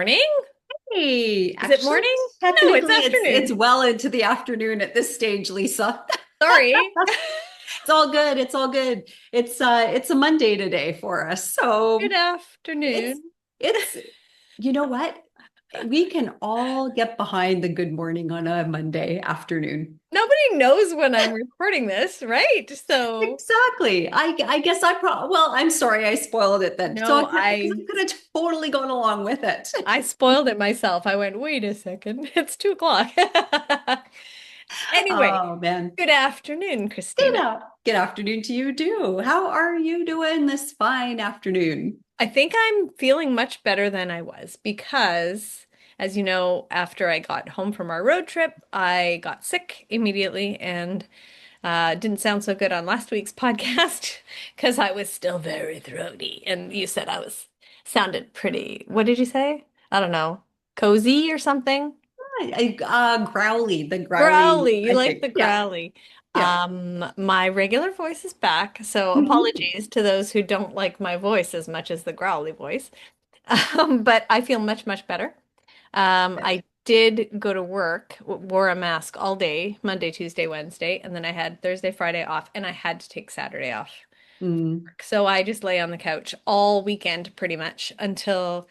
morning? Hey, Is it actually, morning? No, it's technically, it's afternoon. well into the afternoon at this stage, Lisa. Sorry. It's all good. It's all good. It's a Monday today for us. Good So it's afternoon. it's you know what? We can all get behind the good morning on a Monday afternoon. Nobody knows when I'm recording this, right? So, Exactly. I guess well, I'm sorry I spoiled it then. So no, because I could have totally gone along with it. I spoiled it myself. I went, wait a second, it's 2 o'clock. Anyway, Oh man. good afternoon, Good, Christina. good afternoon to you too. How are you doing this fine afternoon? I think I'm feeling much better than I was because, as you know, after I got home from our road trip, I got sick immediately and didn't sound so good on last week's podcast because I was still very throaty. And you said I was sounded pretty, what did you say? I don't know, cozy or something? Growly, the growly, Growly. You I like think. the Yeah, growly. yeah. My regular voice is back, so Mhm. apologies to those who don't like my voice as much as the growly voice. But I feel much, much better. I did go to work, wore a mask all day, Monday, Tuesday, Wednesday, and then I had Thursday, Friday off, and I had to take Saturday off. Mm. So I just lay on the couch all weekend pretty much until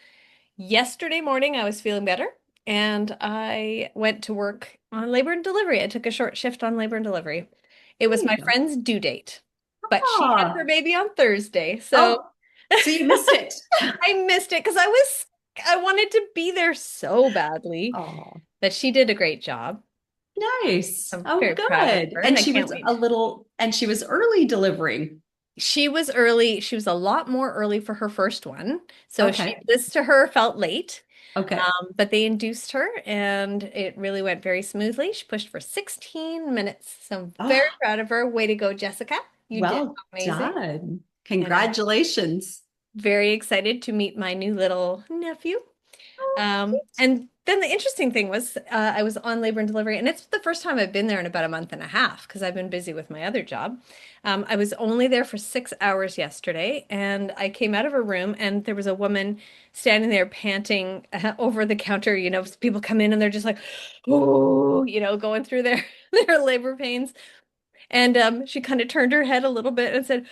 yesterday morning. I was feeling better, and I went to work on labor and delivery. I took a short shift on labor and delivery. It There was my you go. friend's due date, but she had her Ah, baby on Thursday, so oh, so you missed it. I missed it because I wanted to be there so badly. Oh, But she did a great job. nice. I'm Oh, very proud of good. her, and I can't And she was early delivering. She was early. She was a lot more early for her first one. So Okay, this to her felt late. okay. But they induced her and it really went very smoothly. She pushed for 16 minutes. So I'm very Oh, proud of her. Way to go, Jessica. You did well amazing. done. And I'm Congratulations. very excited to meet my new little nephew. And then the interesting thing was, I was on labor and delivery, and it's the first time I've been there in about a month and a half because I've been busy with my other job. I was only there for 6 hours yesterday, and I came out of a room, and there was a woman standing there panting over the counter. You know, people come in and they're just like, oh, going through their their labor pains. And she kind of turned her head a little bit and said,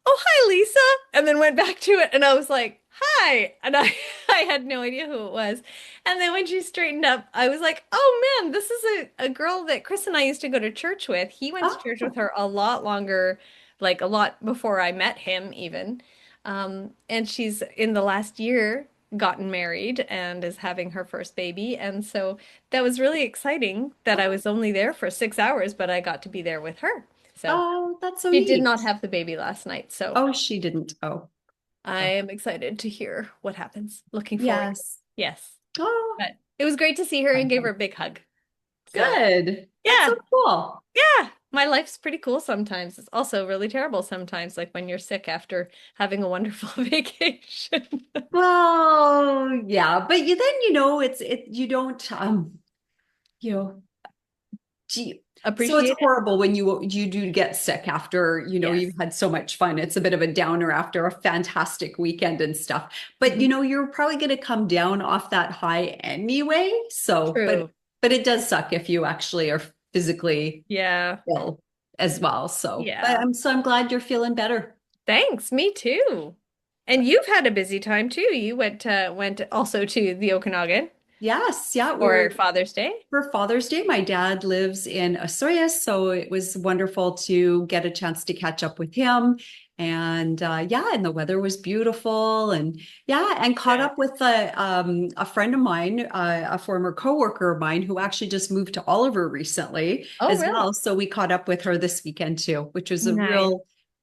"Oh, hi, Lisa," and then went back to it. And I was like, "Hi." And I, I had no idea who it was. And then when she straightened up, I was like, "Oh man, this is a girl that Chris and I used to go to church with. He went to church with Oh, her a lot longer, like a lot before I met him even. And she's in the last year gotten married and is having her first baby. And so that was really exciting that I was only there for 6 hours, but I got to be there with her. So oh, that's so she did neat. not have the baby last night, so Oh, she didn't. Oh, I oh, am excited to hear what happens. Looking forward. yes. Yes. Oh, But it was great to see her and gave her wonderful. a big hug. So, Good. That's yeah, so cool. yeah. My life's pretty cool sometimes. It's also really terrible sometimes, like when you're sick after having a wonderful vacation. Well, yeah, but you don't you know gee, so it's Appreciate it. horrible when you do get sick after, Yes. you've had so much fun. It's a bit of a downer after a fantastic weekend and stuff. But Mhm. you're probably going to come down off that high anyway. So, True. but it does suck if you actually are physically Yeah. ill as well. So, but Yeah. I'm glad you're feeling better. Thanks. Me too. And you've had a busy time too. You went also to the Okanagan Yes, yeah, for Father's Day. for Father's Day. My dad lives in Osoyoos, so it was wonderful to get a chance to catch up with him. And yeah, and the weather was beautiful, and yeah, and caught Good. up with a friend of mine, a former coworker of mine, who actually just moved to Oliver recently Oh, as really? well. So we caught up with her this weekend too, which was a Nice.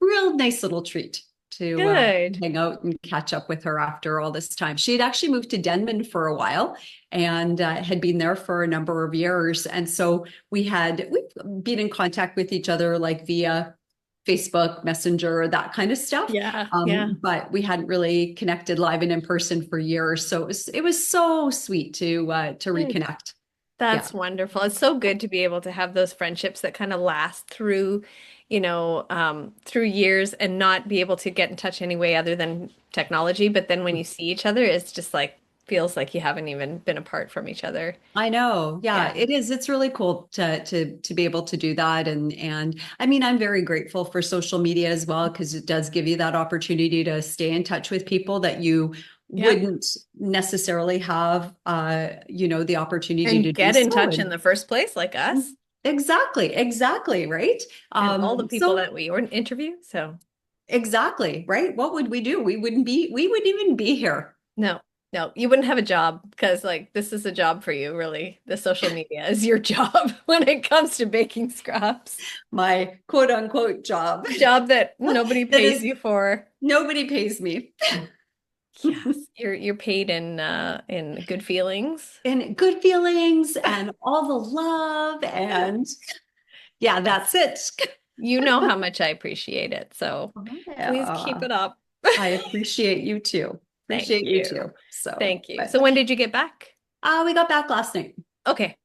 real nice little treat to Good. hang out and catch up with her after all this time. She had actually moved to Denman for a while and had been there for a number of years. And so we've been in contact with each other like via Facebook, Messenger, that kind of stuff. Yeah, yeah. But we hadn't really connected live and in person for years. So it was so sweet to Good. reconnect. Yeah. That's wonderful. It's so good to be able to have those friendships that kind of last through, through years and not be able to get in touch any way other than technology. But then when you see each other, it's just like feels like you haven't even been apart from each other. I know. Yeah, Yeah. it is. It's really cool to be able to do that. And I mean, I'm very grateful for social media as well, because it does give you that opportunity to stay in touch with people that you Yep. wouldn't necessarily have the opportunity And to do get in so. touch in And the first place, like us exactly, right. and all the people So that we interview. So exactly, right. What would we do? We wouldn't even be here. no, no, you wouldn't have a job because like this is a job for you, really. The social media is your job when it comes to baking scraps. My quote unquote job Job that nobody that pays is you for. nobody pays me. Yes, you're paid in good feelings. And good feelings and all the love and yeah, that's Yes. it. You know how much I appreciate it. So please keep Yeah, it up. I appreciate you too. Thank Appreciate you you. too. So, Thank you. but So when did you get back? we got back last night. Okay,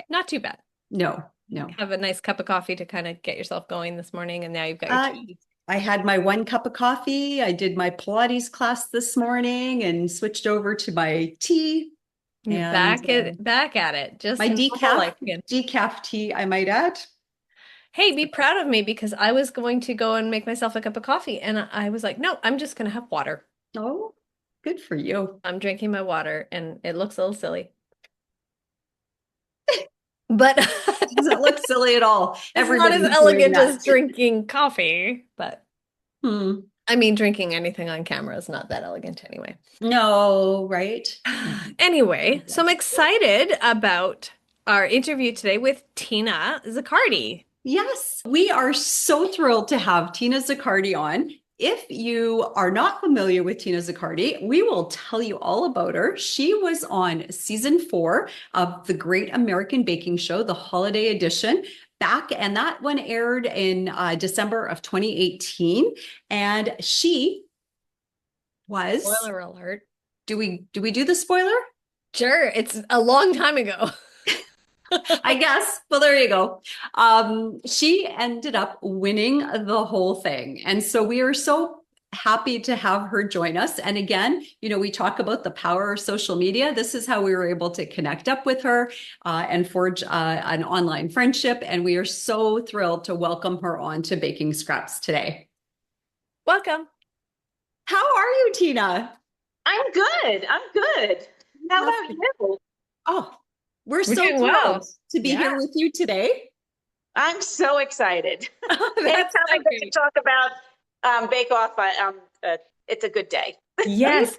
not too bad. No, no. Have a nice cup of coffee to kind of get yourself going this morning, and now you've got your Uh, tea. I had my one cup of coffee. I did my Pilates class this morning and switched over to my tea You're and back at it, my just normal decaf life again. decaf tea, I might add. Hey, be proud of me because I was going to go and make myself a cup of coffee, and I was like, no, I'm just going to have water. Oh, good for you. I'm drinking my water, and it looks a little silly, but Doesn't look silly at all. it's not as Everybody's doing elegant that. as drinking coffee. But Hmm. I mean, drinking anything on camera is not that elegant anyway. No, right? Anyway, so I'm excited about our interview today with Tina Zaccardi. Yes, we are so thrilled to have Tina Zaccardi on. If you are not familiar with Tina Zaccardi, we will tell you all about her. She was on season 4 of the Great American Baking Show, the holiday edition, back, and that one aired in December of 2018. And she was, Spoiler alert. do we do the spoiler? Sure, it's a long time ago. I guess. Well, there you go. She ended up winning the whole thing. And so we are so happy to have her join us. And again, we talk about the power of social media. This is how we were able to connect up with her and forge an online friendship. And we are so thrilled to welcome her on to Baking Scraps today. Welcome. How are you, Tina? I'm good. I'm good. How about you? Oh, we're We're so doing thrilled well. to be Yeah. here with you today. I'm so excited. That's Anytime so I get to great. talk about Bake Off, it's a good day. Yes.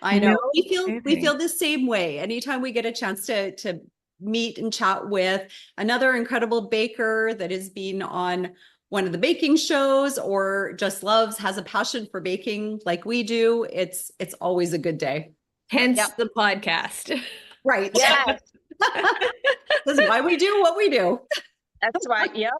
I know. No We feel kidding. the same way. Anytime we get a chance to meet and chat with another incredible baker that has been on one of the baking shows or just has a passion for baking like we do, it's always a good day. Hence Yep. the podcast. Right. Yes, That's why we do what we do. that's right. Yep.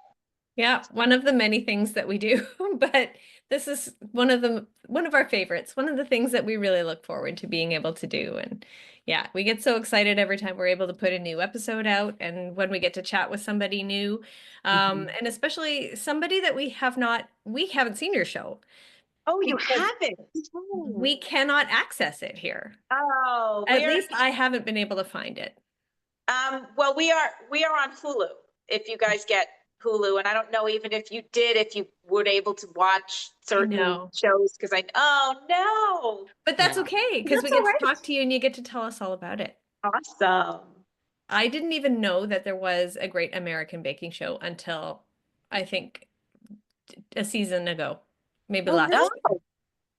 Yeah, one of the many things that we do, but this is one of our favorites, one of the things that we really look forward to being able to do. And yeah, we get so excited every time we're able to put a new episode out and when we get to chat with somebody new. Mhm. And especially somebody that we haven't seen your show Oh, you because haven't? Oh, we cannot access it here. oh, At least I haven't been able to find it. well, we are on Hulu. If you guys get Hulu, and I don't know even if you did, if you were able to watch I certain know. shows, because oh no, But that's Yeah. okay because we That's all get to right. talk to you and you get to tell us all about it. awesome. I didn't even know that there was a Great American Baking Show until I think a season ago, maybe Oh, last really? season. Oh,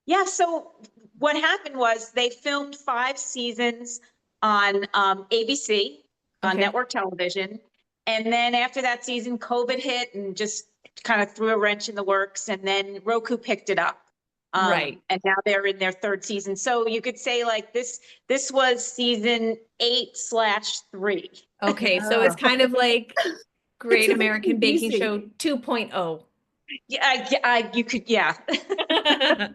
yeah. So what happened was they filmed 5 seasons on ABC on Okay. network television, and then after that season, COVID hit and just kind of threw a wrench in the works. And then Roku picked it up, Right. and now they're in their 3rd season. So you could say like this was season 8/3. Okay. So it's Oh, kind of like it's Great a bit American Baking confusing. Show 2.0. Yeah, you could, yeah. Yeah,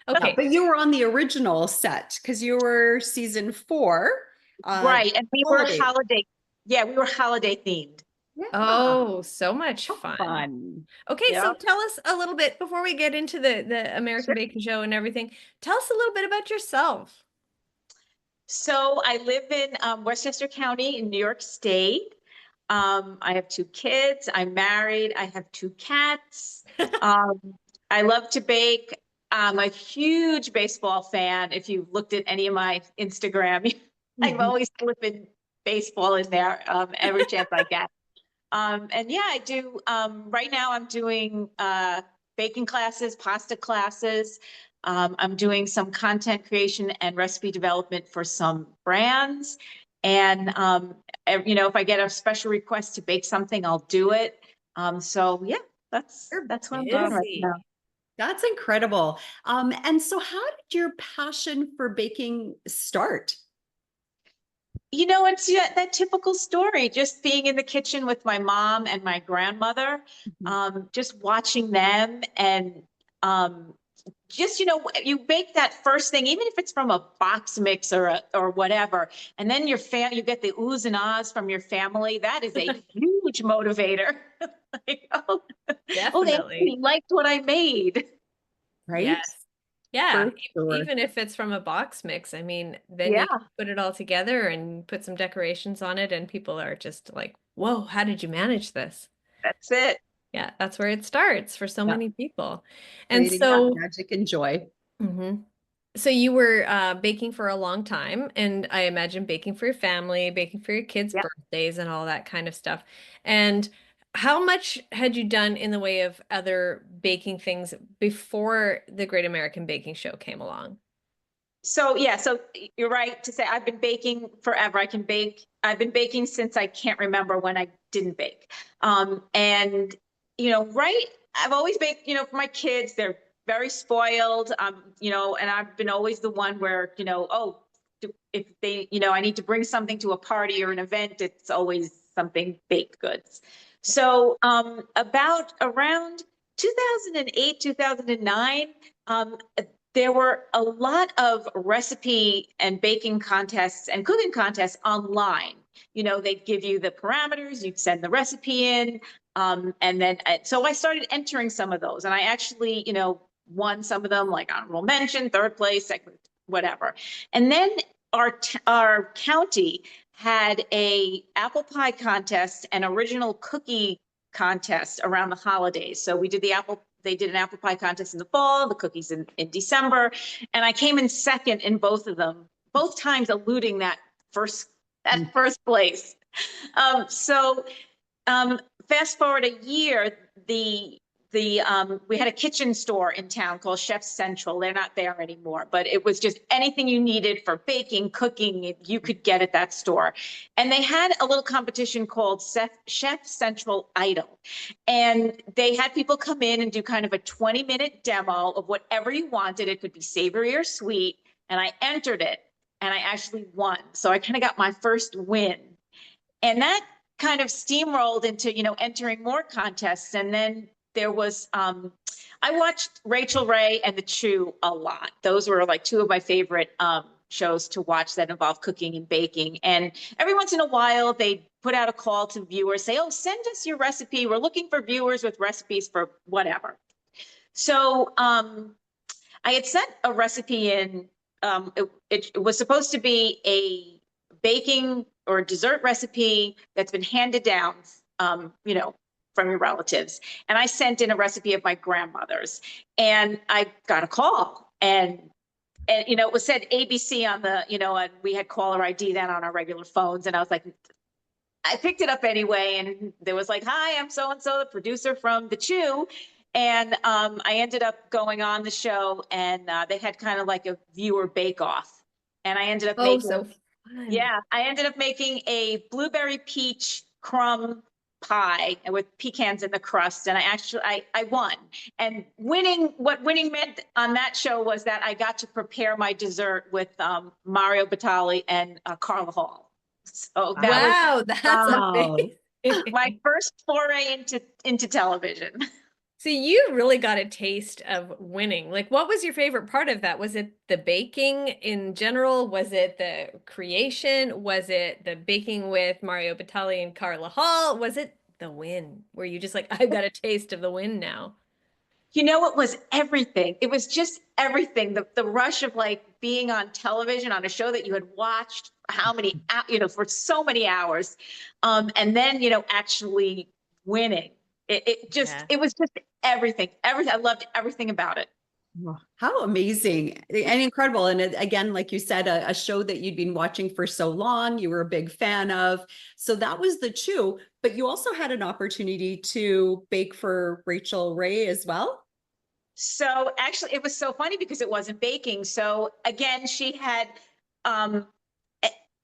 Okay. but you were on the original set because you were season 4. Right. And we were Holiday. holiday. Yeah, we were holiday themed. Yeah, Oh, so much how fun. fun. Okay, Yeah. so tell us a little bit before we get into the American Sure. Baking Show and everything. Tell us a little bit about yourself. So I live in Westchester County in New York State. I have two kids. I'm married. I have two cats. Um, I love to bake. I'm a huge baseball fan. If you've looked at any of my Instagram, I'm Mhm. always slipping baseball in there every chance I get. And yeah, I do. Right now, I'm doing baking classes, pasta classes. I'm doing some content creation and recipe development for some brands. And if I get a special request to bake something, I'll do it. So yeah, that's You're that's what I'm doing right busy. now. That's incredible. And so how did your passion for baking start? It's that typical story, just being in the kitchen with my mom and my grandmother, Mhm. just watching them and um, just, you bake that first thing, even if it's from a box mix or whatever, and then you get the oohs and ahs from your family. That is a huge motivator. Like, oh, they Definitely. actually liked what I made. Right? Yes. Yeah. For sure. Even if it's from a box mix, I mean, then Yeah, you can put it all together and put some decorations on it, and people are just like, whoa, how did you manage this? that's it. Yeah, that's where it starts for so Yeah. many people. And Creating that so, magic and joy. mhm. So you were baking for a long time, and I imagine baking for your family, baking for your kids' Yeah. birthdays, and all that kind of stuff. And how much had you done in the way of other baking things before the Great American Baking Show came along? So yeah, so you're right to say I've been baking forever. I've been baking since I can't remember when I didn't bake. And right, I've always baked, for my kids. They're very spoiled. And I've been always the one where, oh, if they, I need to bring something to a party or an event, it's always something baked goods. So about around 2008, 2009, there were a lot of recipe and baking contests and cooking contests online. They'd give you the parameters, you'd send the recipe in. And then, so I started entering some of those, and I actually, won some of them, like honorable mention, third place, second, whatever. And then our county had a apple pie contest and original cookie contest around the holidays. So they did an apple pie contest in the fall, the cookies in December. And I came in second in both of them, both times eluding first, that first place. So fast forward a year, we had a kitchen store in town called Chef Central. They're not there anymore, but it was just anything you needed for baking, cooking, you could get at that store. And they had a little competition called Chef Central Idol. And they had people come in and do kind of a 20-minute demo of whatever you wanted. It could be savory or sweet. And I entered it and I actually won. So I kind of got my first win. And that kind of steamrolled into, entering more contests. And then there was, I watched Rachel Ray and The Chew a lot. Those were like two of my favorite shows to watch that involve cooking and baking. And every once in a while, they put out a call to viewers, say, oh, send us your recipe. We're looking for viewers with recipes for whatever. So I had sent a recipe in. It was supposed to be a baking or dessert recipe that's been handed down, from your relatives. And I sent in a recipe of my grandmother's, and I got a call, and it was said ABC on the, and we had caller ID then on our regular phones, and I was like, I picked it up anyway, and there was like, "Hi, I'm so and so, the producer from The Chew," and I ended up going on the show, and they had kind of like a viewer bake-off, and Oh, so fun. I ended up making a blueberry peach crumb pie with pecans in the crust, and I won. And what winning meant on that show was that I got to prepare my dessert with Mario Batali and Carla Hall. So that was Wow, that's Wow. my amazing. first foray into television. So you really got a taste of winning. Like, what was your favorite part of that? Was it the baking in general? Was it the creation? Was it the baking with Mario Batali and Carla Hall? Was it the win? Were you just like, I've got a taste of the win now? You know, it was everything. It was just everything. The rush of like being on television on a show that you had watched how many, for so many hours. And then, actually winning. Yeah. It was just everything. Everything. I loved everything about it. Oh, how amazing and incredible. And again, like you said, a show that you'd been watching for so long, you were a big fan of. So that was the chew, but you also had an opportunity to bake for Rachel Ray as well. So actually, it was so funny because it wasn't baking. So again, she had, um,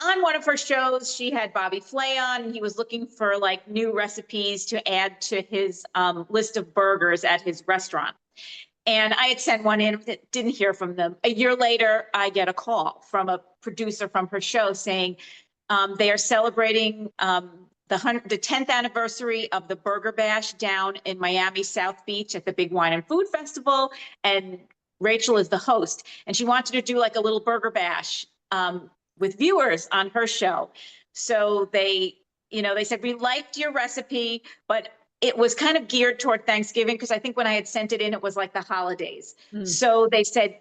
on one of her shows, she had Bobby Flay on, and he was looking for like new recipes to add to his list of burgers at his restaurant. And I had sent one in, didn't hear from them. A year later, I get a call from a producer from her show saying they are celebrating the 10th anniversary of the Burger Bash down in Miami South Beach at the Big Wine and Food Festival. And Rachel is the host. And she wanted to do like a little Burger Bash with viewers on her show. So they said, we liked your recipe, but it was kind of geared toward Thanksgiving because I think when I had sent it in, it was like the holidays. Mm. So they said,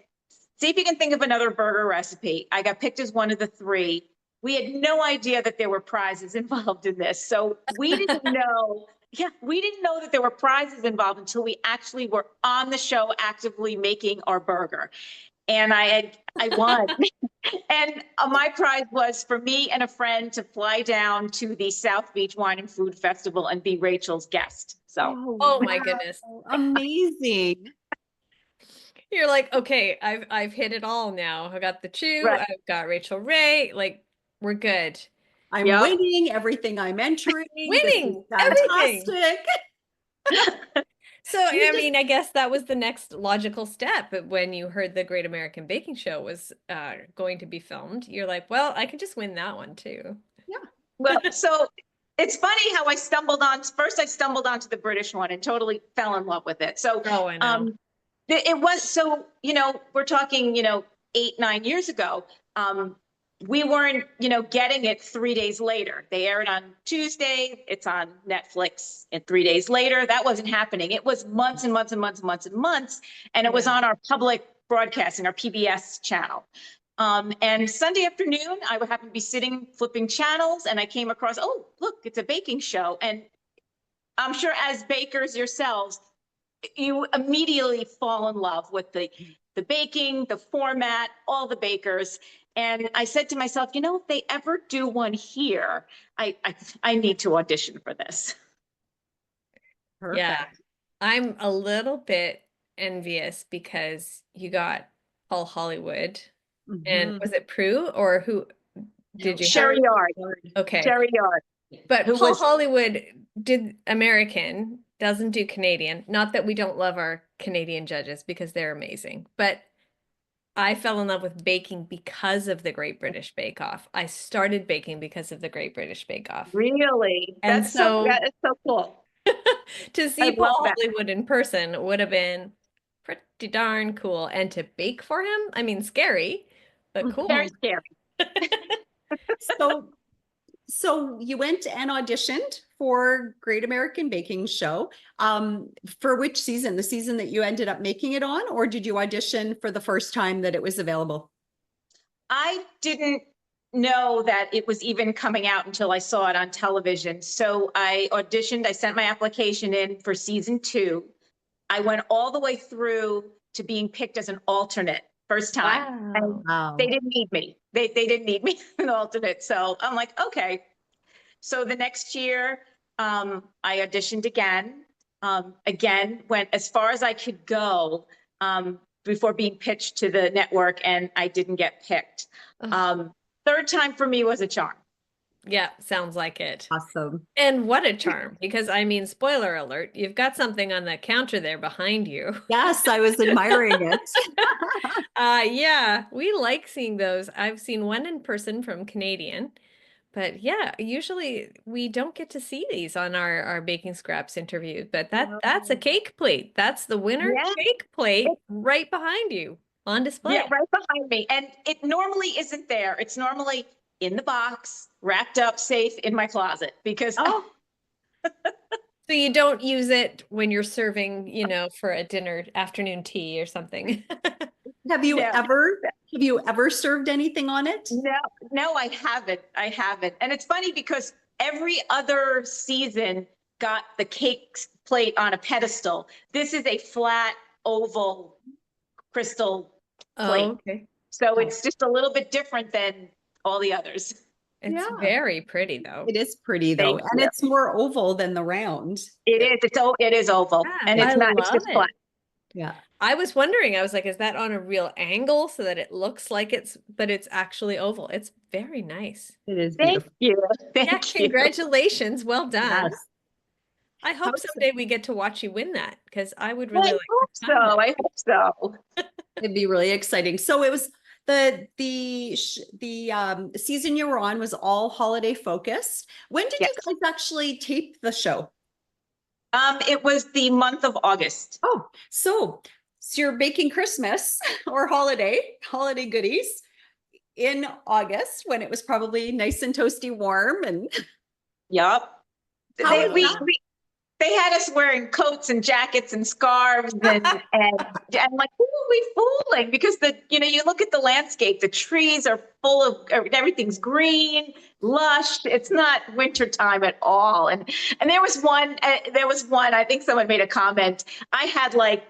see if you can think of another burger recipe. I got picked as one of the three. We had no idea that there were prizes involved in this. So we didn't know. Yeah, we didn't know that there were prizes involved until we actually were on the show actively making our burger. And I won. And my prize was for me and a friend to fly down to the South Beach Wine and Food Festival and be Rachel's guest. So, Oh my goodness. Amazing. You're like, okay, I've hit it all now. I got the chew, right. I've got Rachel Ray, like we're good. I'm Yep. winning everything I'm entering. This is Winning everything. fantastic. So, I mean, I guess that was the next logical step when you heard the Great American Baking Show was going to be filmed. You're like, well, I can just win that one too. Yeah. Well, so it's funny how I stumbled onto the British one and totally fell in love with it. So, Oh, I know. it was, so, we're talking, 8, 9 years ago. We weren't, getting it 3 days later. They aired on Tuesday. It's on Netflix. And 3 days later, that wasn't happening. It was months and months and months and months and months. And it was on our public broadcasting, our PBS channel. And Sunday afternoon, I would happen to be sitting flipping channels, and I came across, oh, look, it's a baking show. And I'm sure as bakers yourselves, you immediately fall in love with the baking, the format, all the bakers. And I said to myself, if they ever do one here, I need to audition for this. Perfect. Yeah. I'm a little bit envious because you got Paul Hollywood and was it Prue or who did you Sherry have? Yard. Okay. Sherry Yard. But Paul Hollywood did American, doesn't do Canadian. Not that we don't love our Canadian judges because they're amazing, but I fell in love with baking because of the Great British Bake Off. I started baking because of the Great British Bake Off. Really? And that is so cool. To see Paul Hollywood in person would have been pretty darn cool. And to bake for him, I mean, scary, but cool. Very scary. So you went and auditioned for Great American Baking Show. For which season? The season that you ended up making it on, or did you audition for the first time that it was available? I didn't know that it was even coming out until I saw it on television. So I auditioned, I sent my application in for season 2. I went all the way through to being picked as an alternate first time. Wow. And they didn't need me. They didn't need me as an alternate. So I'm like, okay. So the next year, I auditioned again. Again, went as far as I could go before being pitched to the network, and I didn't get picked. Third time for me was a charm. Yeah, sounds like it. Awesome. And what a charm, because I mean, spoiler alert, you've got something on the counter there behind you. Yes, I was admiring it. Yeah, we like seeing those. I've seen one in person from Canadian, but yeah, usually we don't get to see these on our Baking Scraps interview, but that's a cake plate. That's the winner cake plate right behind you on display. Yeah, right behind me. And it normally isn't there. It's normally in the box, wrapped up, safe in my closet because So you don't use it when you're serving, for a dinner afternoon tea or something. No, have you ever served anything on it? no, no, I haven't. I haven't. And it's funny because every other season got the cake plate on a pedestal. This is a flat oval crystal plate. Oh, okay. So it's just a little bit different than all the others. It's Yeah. very pretty though. It is pretty though. Thank And you. it's more oval than the round. It is. It is oval, Yeah, and I it's not. It's love just it. flat. Yeah. I was wondering, I was like, is that on a real angle so that it looks like but it's actually oval. It's very nice. It is Thank beautiful. you. Yeah, Thank you. congratulations. Well done. Yes. I hope How's someday we get to watch you win that because I would I really like hope to find so. that. I hope so. It'd be really exciting. So it was season you were on was all holiday focused. When did Yes. you guys actually tape the show? It was the month of August. Oh, so you're baking Christmas or holiday goodies in August when it was probably nice and toasty warm. And Yup. how They was we, that? we they had us wearing coats and jackets and scarves and like, who are we fooling? Because you look at the landscape, the trees are full of everything's green, lush. It's not wintertime at all. And there was one, I think someone made a comment. I had like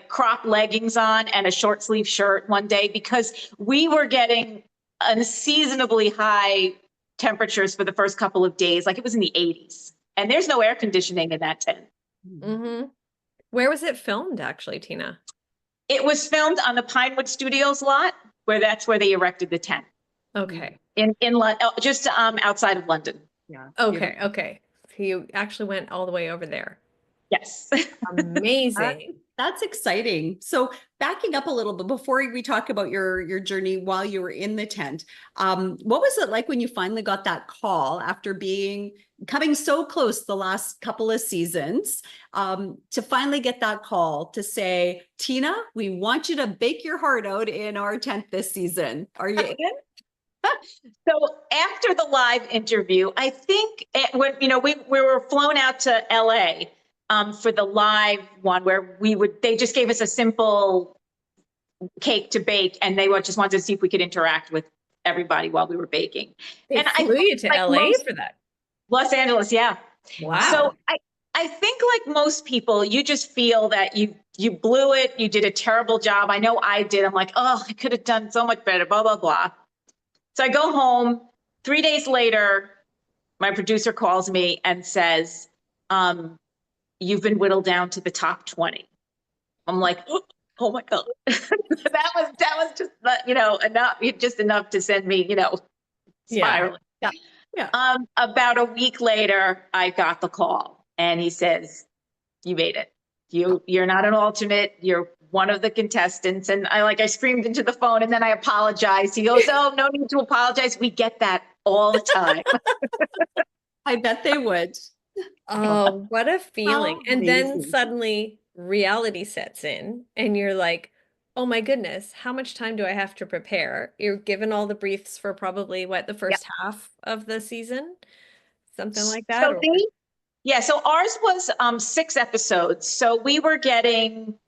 crop leggings on and a short sleeve shirt one day because we were getting unseasonably high temperatures for the first couple of days. Like it was in the 80s. And there's no air conditioning in that tent. Mm-hmm. Where was it filmed actually, Tina? It was filmed on the Pinewood Studios lot, that's where they erected the tent Okay. just outside of London. Yeah. Okay. Okay. So you actually went all the way over there. Yes. Amazing. That's exciting. So backing up a little bit before we talk about your journey while you were in the tent, what was it like when you finally got that call after coming so close the last couple of seasons, to finally get that call to say, Tina, we want you to bake your heart out in our tent this season. Are you in? So after the live interview, I think when we were flown out to LA for the live one where they just gave us a simple cake to bake and they just wanted to see if we could interact with everybody while we were baking. They And flew you to LA for that. Los Angeles, yeah. Wow. So I think like most people, you just feel that you blew it, you did a terrible job. I know I did. I'm like, oh, I could have done so much better, blah, blah, blah. So I go home. 3 days later, my producer calls me and says, you've been whittled down to the top 20. I'm like, oh my God. that was just, enough to send me, spiraling. Yeah. Yeah. About a week later, I got the call and he says, you made it. You're not an alternate. You're one of the contestants. And I screamed into the phone and then I apologized. He goes, oh, no need to apologize. We get that all the time. I bet they would. Oh, what a feeling. How And then amazing. suddenly reality sets in and you're like, oh my goodness, how much time do I have to prepare? You're given all the briefs for probably the first half of the season, something like that. So ours was 6 episodes. So we were getting,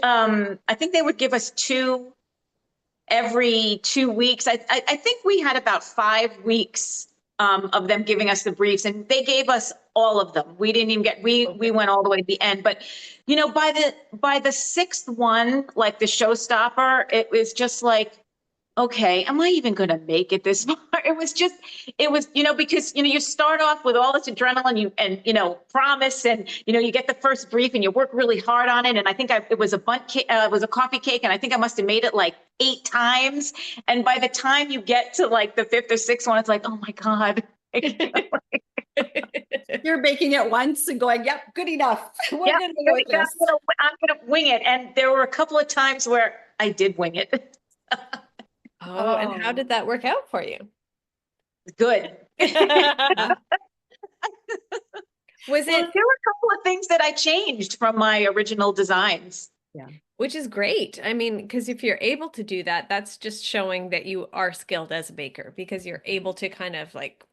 I think they would give us 2 every 2 weeks. I think we had about 5 weeks of them giving us the briefs, and they gave us all of them. We didn't even we went all the way to the end. But by the 6th one, like the showstopper, it was just like, okay, am I even going to make it this far? It was, because, you start off with all this adrenaline and promise and, you get the first brief and you work really hard on it. And I think it was it was a coffee cake. And I think I must've made it like 8 times. And by the time you get to like the 5th or 6th one, it's like, oh my God. You're baking it once and going, yep, good enough. We're Yeah, gonna go with this. I'm going to wing it. And there were a couple of times where I did wing it. Oh, and how did that work out for you? Good. Was it? There were a couple of things that I changed from my original designs. Yeah. Which is great. I mean, because if you're able to do that, that's just showing that you are skilled as a baker because you're able to kind of like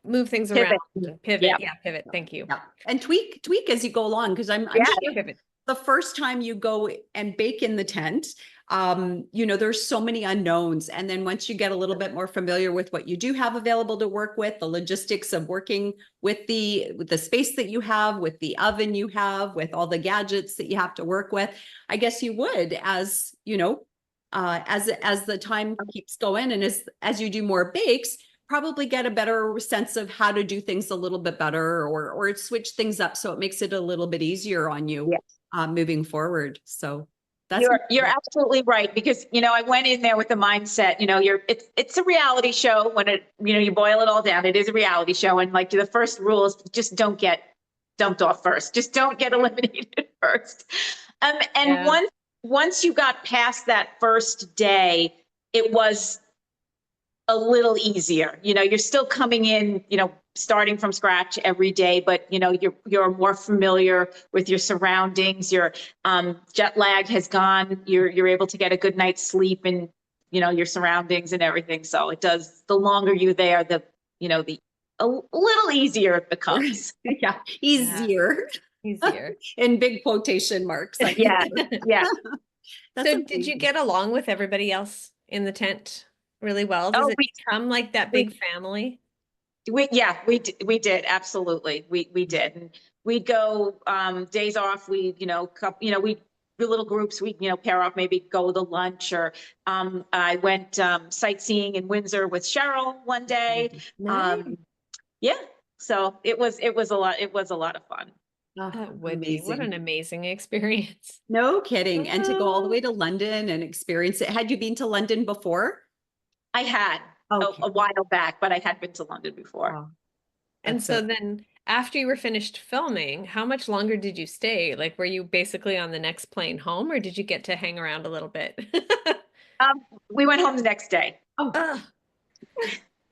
move things around, Pivot. pivot. Yeah. Yeah, pivot. Thank you. Yeah. And tweak as you go along. Cause I'm Yeah. sure Pivot. the first time you go and bake in the tent, there's so many unknowns. And then once you get a little bit more familiar with what you do have available to work with, the logistics of working with the space that you have, with the oven you have, with all the gadgets that you have to work with, I guess you would, as the time keeps going and as you do more bakes, probably get a better sense of how to do things a little bit better or switch things up so it makes it a little bit easier on you moving forward. So you're absolutely right, because I went in there with the mindset, it's a reality show. When you boil it all down, it is a reality show, and like the first rule is just don't get dumped off first, just don't get eliminated first. Once you got past that first day, it was a little easier. You're still coming in, starting from scratch every day, but you're more familiar with your surroundings. Your jet lag has gone. You're able to get a good night's sleep and your surroundings and everything. So it does. The longer you're there, the a little easier it becomes. Yeah, easier. Easier. In big quotation marks. Yeah. So did you get along with everybody else in the tent really well? Does it become like that big family? We did. Absolutely. We did. And we'd go, days off. We do little groups. We, pair off, maybe go to lunch, or, I went, sightseeing in Windsor with Cheryl one day. Nice. Yeah. So it was a lot. It was a lot of fun. That would be. What an amazing experience. No kidding. And to go all the way to London and experience it. Had you been to London before? I had a while back, but I had been to London before. Wow. And so then after you were finished filming, how much longer did you stay? Like, were you basically on the next plane home, or did you get to hang around a little bit? We went home the next day.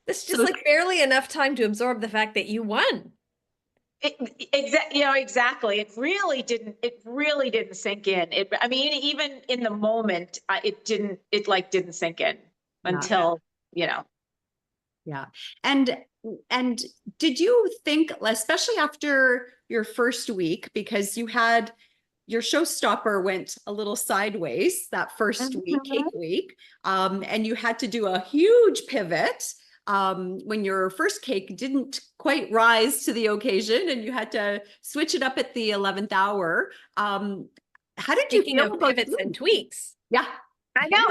It's just like barely enough time to absorb the fact that you won. Exactly. It really didn't sink in. Even in the moment, it didn't sink in until, Yeah. And did you think, especially after your first week, because you had your showstopper went a little sideways that first week, cake week, and you had to do a huge pivot when your first cake didn't quite rise to the occasion and you had to switch it up at the 11th hour. How did you feel about pivots and tweaks? Yeah. I know.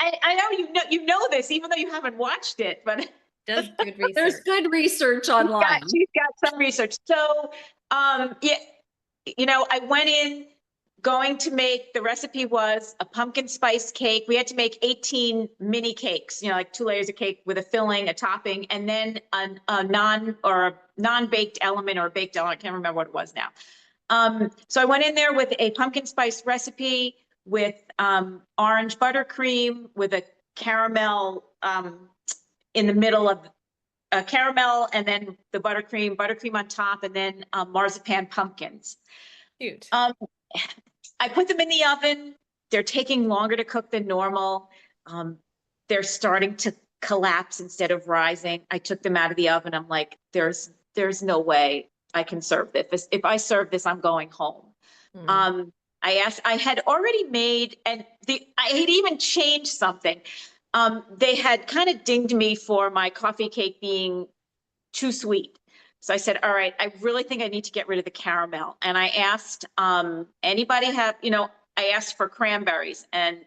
I know you know this, even though you haven't watched it, but does good research. There's good research online. She's got some research. So, I went in going to make, the recipe was a pumpkin spice cake. We had to make 18 mini cakes, like 2 layers of cake with a filling, a topping, and then a non-baked element or a baked element. I can't remember what it was now. So I went in there with a pumpkin spice recipe with orange buttercream, with a caramel in the middle of a caramel, and then the buttercream on top, and then marzipan pumpkins. Cute. I put them in the oven. They're taking longer to cook than normal. They're starting to collapse instead of rising. I took them out of the oven. I'm like, there's no way I can serve this. If I serve this, I'm going home. I had already made, and I had even changed something. They had kind of dinged me for my coffee cake being too sweet. So I said, all right, I really think I need to get rid of the caramel. And I asked, anybody have, I asked for cranberries, and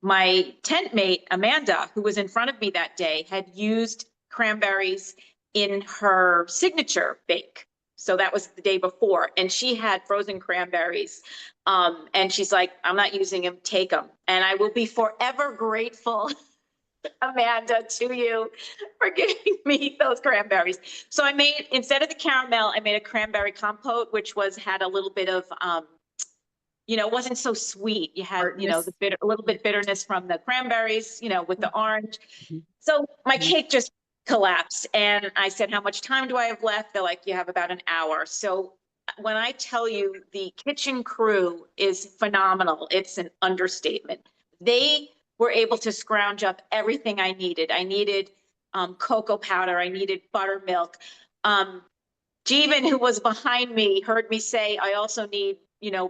my tent mate, Amanda, who was in front of me that day, had used cranberries in her signature bake. So that was the day before, and she had frozen cranberries. And she's like, I'm not using them, take them. And I will be forever grateful, Amanda, to you for giving me those cranberries. So I made, instead of the caramel, I made a cranberry compote, which had a little bit of, it wasn't so sweet. You had, a little bit bitterness from the cranberries, with the orange. So my cake just collapsed. And I said, how much time do I have left? They're like, you have about an hour. So when I tell you the kitchen crew is phenomenal, it's an understatement. They were able to scrounge up everything I needed. I needed cocoa powder. I needed buttermilk. Jeevan, who was behind me, heard me say, I also need,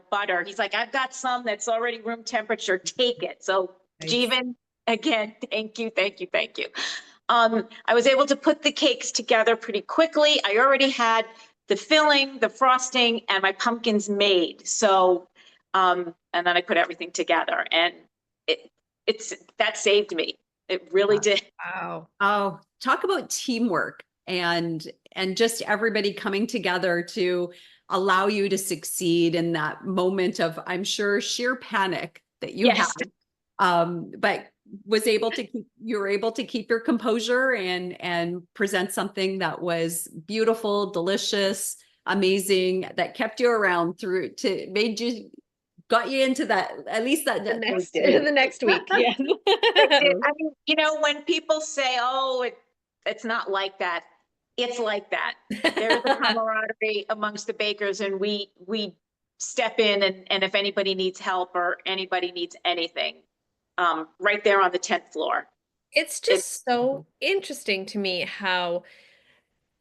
butter. He's like, I've got some that's already room temperature. Take it. So Nice. Jeevan, again, thank you, thank you, thank you. I was able to put the cakes together pretty quickly. I already had the filling, the frosting, and my pumpkins made. So, and then I put everything together, and that saved me. It really did. Wow. Oh, talk about teamwork and just everybody coming together to allow you to succeed in that moment of, I'm sure, sheer panic that you had. Yes. But you were able to keep your composure and present something that was beautiful, delicious, amazing, that kept you around got you into that, at least that. The next week. Yeah. I mean, when people say, "Oh, it's not like that," it's like that. There's a camaraderie amongst the bakers, and we step in, and if anybody needs help or anybody needs anything, right there on the 10th floor. It's just so interesting to me how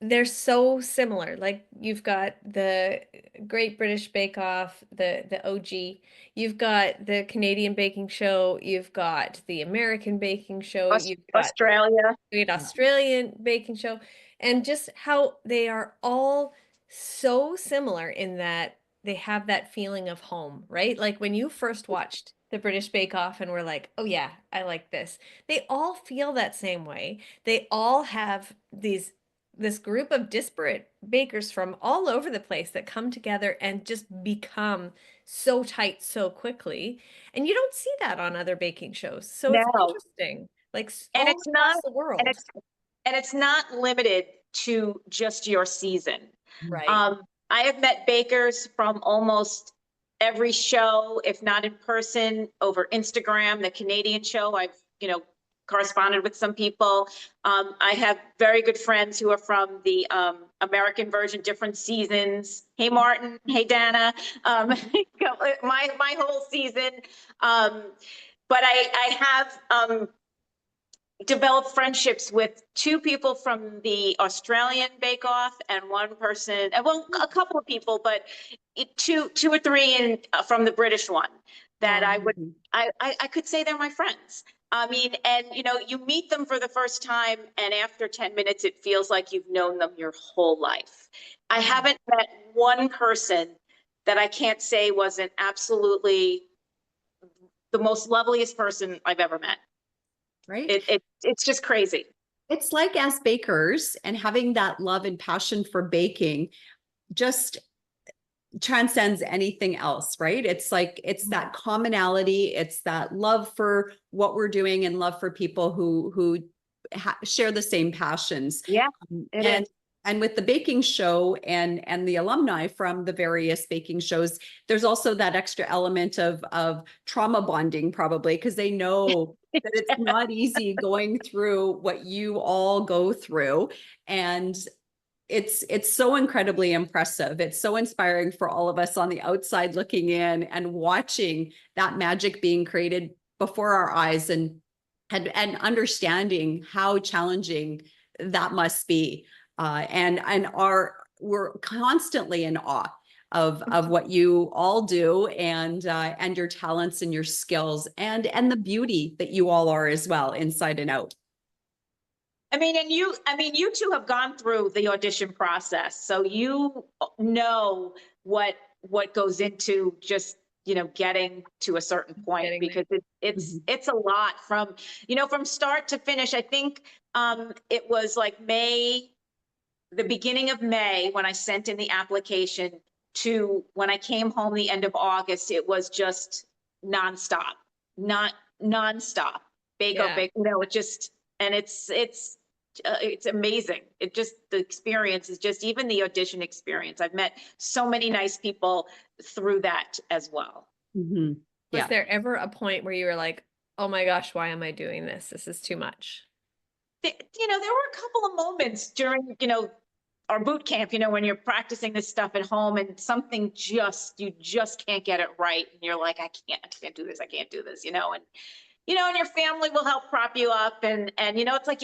they're so similar. Like you've got the Great British Bake Off, the OG. You've got the Canadian Baking Show. You've got the American Baking Show. You've got Australia. Great Australian Baking Show, and just how they are all so similar in that they have that feeling of home, right? Like when you first watched the British Bake Off and were like, "Oh yeah, I like this." They all feel that same way. They all have this group of disparate bakers from all over the place that come together and just become so tight so quickly. And you don't see that on other baking shows. So it's No, interesting. Like and all it's not, across the and world. it's not limited to just your season. Right. I have met bakers from almost every show, if not in person, over Instagram, the Canadian show. I've, corresponded with some people. I have very good friends who are from the American version, different seasons. Hey, Martin. Hey, Dana. My whole season. But I have developed friendships with two people from the Australian Bake Off and one person, well, a couple of people, but two or three from the British one that I could say they're my friends. I mean, and you meet them for the first time, and after 10 minutes, it feels like you've known them your whole life. I haven't met one person that I can't say wasn't absolutely the most loveliest person I've ever met. Right. It's just crazy. It's like, as bakers, and having that love and passion for baking just transcends anything else, right? It's like, it's that commonality, it's that love for what we're doing and love for people who share the same passions. Yeah, it is. And with the baking show and the alumni from the various baking shows, there's also that extra element of trauma bonding, probably, because they know that it's not easy going through what you all go through. And it's so incredibly impressive. It's so inspiring for all of us on the outside looking in and watching that magic being created before our eyes and understanding how challenging that must be. We're constantly in awe of what you all do and your talents and your skills and the beauty that you all are as well, inside and out. I mean, you two have gone through the audition process, so you know what goes into just, getting to a certain point, because it's a lot from start to finish. I think it was like the beginning of May when I sent in the application to when I came home the end of August. It was just nonstop, bake, it just, and it's amazing. The experience is just, even the audition experience. I've met so many nice people through that as well. Mm-hmm. Yeah. Was there ever a point where you were like, oh my gosh, why am I doing this? This is too much. There were a couple of moments during, our boot camp, when you're practicing this stuff at home and something you just can't get it right. And you're like, I can't do this. And, and your family will help prop you up. And it's like,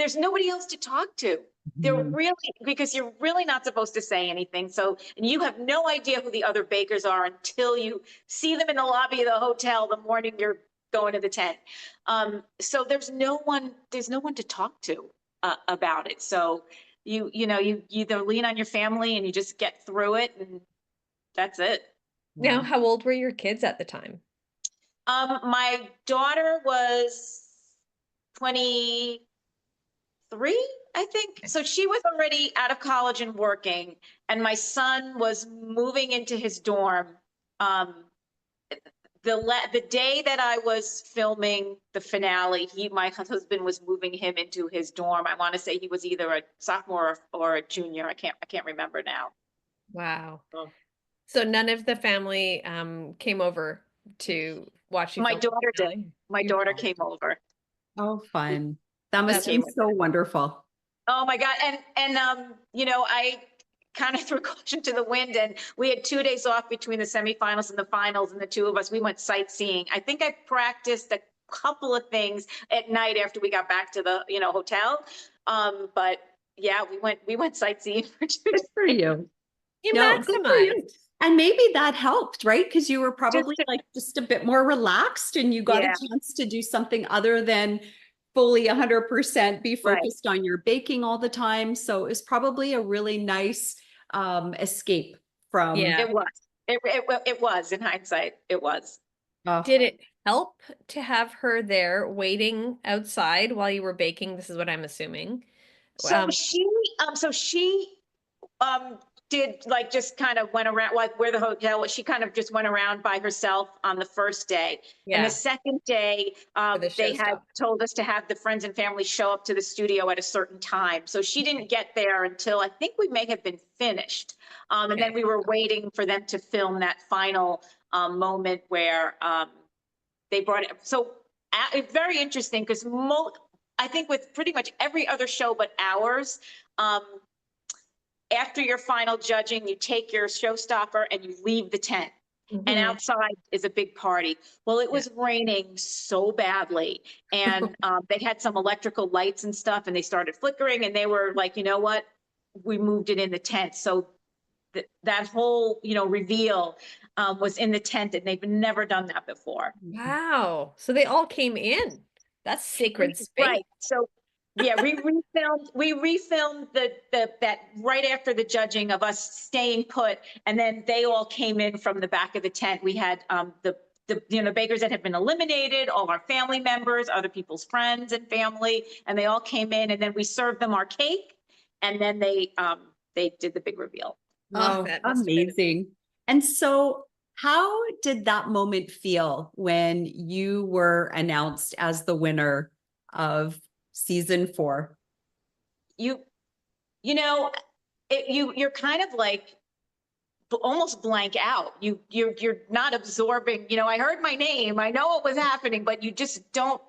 there's nobody else to talk to. They're really, because you're really not supposed to say anything. So, and you have no idea who the other bakers are until you see them in the lobby of the hotel the morning you're going to the tent. So there's no one to talk to about it. So you either lean on your family and you just get through it, and that's it. Now, how old were your kids at the time? My daughter was 23, I think. So she was already out of college and working, and my son was moving into his dorm. The day that I was filming the finale, my husband was moving him into his dorm. I want to say he was either a sophomore or a junior. I can't remember now. Wow. Oh. So none of the family came over to watch you My film daughter the finale? did. My daughter came over. Oh, fun. That must That's be so wonderful. Oh my God. And I kind of threw caution to the wind, and we had 2 days off between the semifinals and the finals, and the two of us, we went sightseeing. I think I practiced a couple of things at night after we got back to the, hotel. But yeah, we went sightseeing for 2 days. Good for you. You No, good for maximize. you. And maybe that helped, right? Because you were probably just a bit more relaxed and you got a chance to do something other than fully 100% be focused on your baking all the time. So it was probably a really nice escape from. Yeah. It was. It was, in hindsight, it was. Did it help to have her there waiting outside while you were baking? This is what I'm assuming. So she did just kind of went around where the hotel was. She kind of just went around by herself on the first day. Yeah. And the second day, they had told us to have the friends and family show up to the studio at a certain time. So she didn't get there until I think we may have been finished. And then we were waiting for them to film that final moment where they brought it. So it's very interesting because I think with pretty much every other show but ours, after your final judging, you take your showstopper and you leave the tent. And outside is a big party. Well, it was raining so badly, and they had some electrical lights and stuff, and they started flickering, and they were like, you know what? We moved it in the tent. So that whole, reveal was in the tent, and they've never done that before. Wow. So they all came in. That's sacred space. Right. So yeah, we refilmed that right after the judging of us staying put, and then they all came in from the back of the tent. We had the bakers that had been eliminated, all our family members, other people's friends and family, and they all came in, and then we served them our cake, and then they did the big reveal. Oh, amazing. And so how did that moment feel when you were announced as the winner of season 4? You're kind of like almost blank out. You're not absorbing. I heard my name. I know what was happening, but you just don't.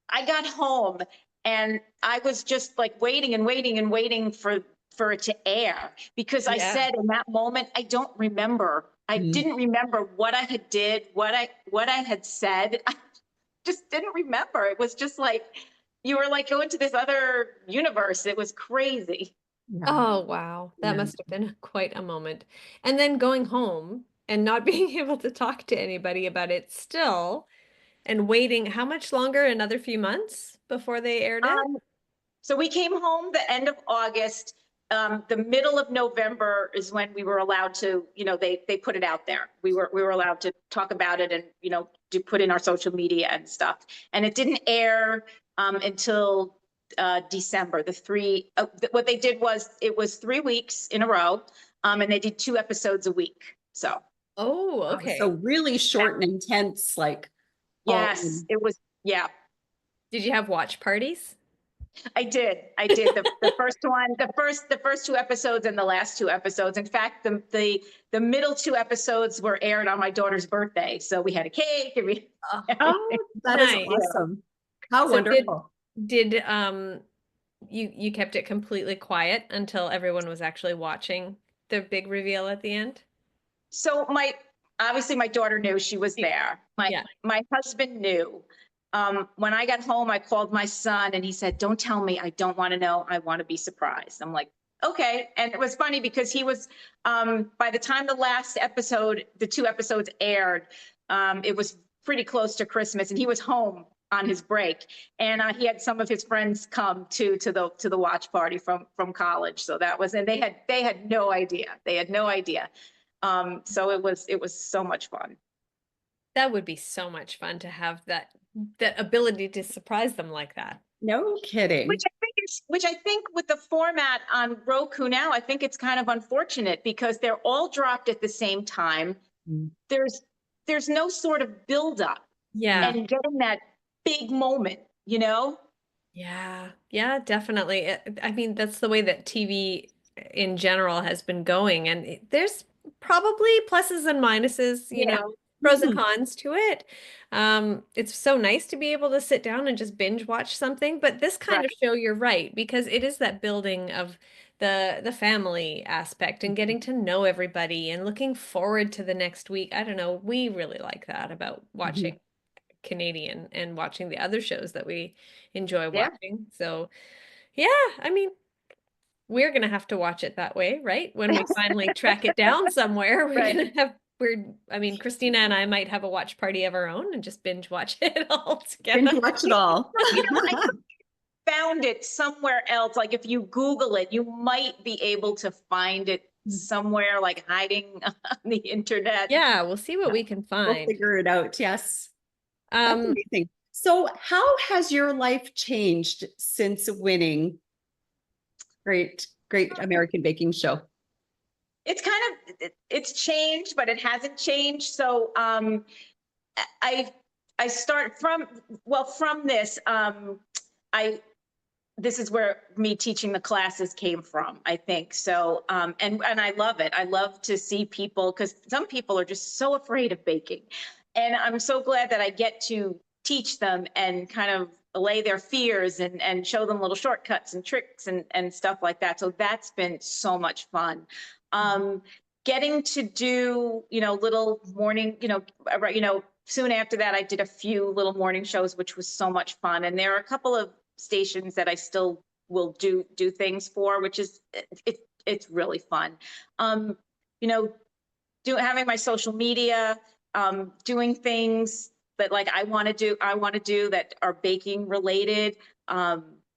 I got home and I was just like waiting and waiting and waiting for it to air, because I said in that moment, I don't remember. I didn't remember what I had did, what I had said. I just didn't remember. It was just like you were like going to this other universe. It was crazy. Oh, wow. That must have been quite a moment. And then going home and not being able to talk to anybody about it still, and waiting how much longer? Another few months before they aired it? So we came home the end of August. The middle of November is when we were allowed to, they put it out there. We were allowed to talk about it and, to put in our social media and stuff. And it didn't air until December. What they did was it was 3 weeks in a row, and they did 2 episodes a week. So. Oh, okay. So really short and intense, like. Yes, it was. Yeah. Did you have watch parties? I did. The first one, the first 2 episodes and the last 2 episodes. In fact, the middle 2 episodes were aired on my daughter's birthday. So we had a cake. And that is awesome. How wonderful. Did you kept it completely quiet until everyone was actually watching the big reveal at the end? So obviously my daughter knew she was there. My husband knew. When I got home, I called my son and he said, "Don't tell me. I don't want to know. I want to be surprised." I'm like, okay. And it was funny because he was, by the time the last episode, the 2 episodes aired, it was pretty close to Christmas and he was home on his break. And he had some of his friends come to the watch party from college. So that was, and they had no idea. They had no idea. So it was so much fun. That would be so much fun to have that ability to surprise them like that. No kidding. Which I think with the format on Roku now, I think it's kind of unfortunate because they're all dropped at the same time. Mm. There's no sort of buildup Yeah. and getting that big moment, you know? Yeah. Yeah, definitely. I mean, that's the way that TV in general has been going. And there's probably pluses and minuses, Yeah. pros and Mhm. cons to it. It's so nice to be able to sit down and just binge watch something. But this kind of show, you're right, because it is that building of the family aspect and getting to know everybody and looking forward to the next week. I don't know. We really like that about watching Canadian and watching the other shows that we enjoy Yeah. watching. So, yeah, I mean, we're gonna have to watch it that way, right? When we finally track it down somewhere, Right. I mean, Christina and I might have a watch party of our own and just binge watch it all Binge together. watch it all. I found it somewhere else. Like if you Google it, you might be able to find it somewhere like hiding on the internet. Yeah, we'll see what we can We'll find. figure it out. Yes. That's Um, amazing. So how has your life changed since winning Great American Baking Show? It's kind of it's changed, but it hasn't changed. So I I start from this. I This is where me teaching the classes came from, I think. So and I love it. I love to see people because some people are just so afraid of baking. And I'm so glad that I get to teach them and kind of allay their fears and show them little shortcuts and tricks and stuff like that. So that's been so much fun. Um, Getting to do, little morning, soon after that, I did a few little morning shows, which was so much fun. And there are a couple of stations that I still will do things for, which is it's really fun. Um, you know, having my social media, doing things that like I want to do that are baking related,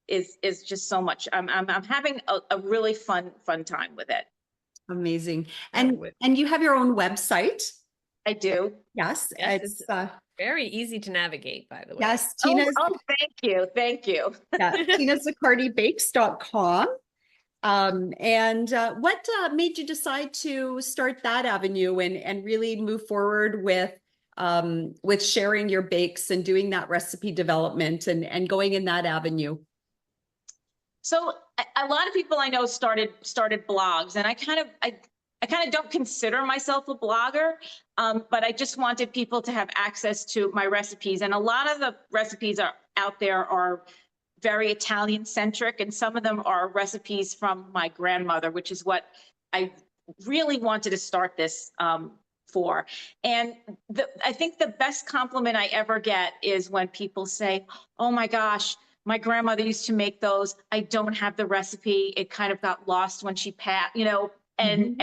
is just so much. I'm having a really fun time with it. Amazing. That And would- and you have your own website. I do. Yes, Yes, it's very easy to navigate, by the way. yes, Thank you. yeah, TinaZaccardiBakes.com. And what made you decide to start that avenue and really move forward with sharing your bakes and doing that recipe development and going in that avenue? So a lot of people I know started blogs, and I kind of don't consider myself a blogger, but I just wanted people to have access to my recipes. And a lot of the recipes out there are very Italian centric, and some of them are recipes from my grandmother, which is what I really wanted to start this for. And I think the best compliment I ever get is when people say, "Oh my gosh, my grandmother used to make those. I don't have the recipe. It kind of got lost when she passed," and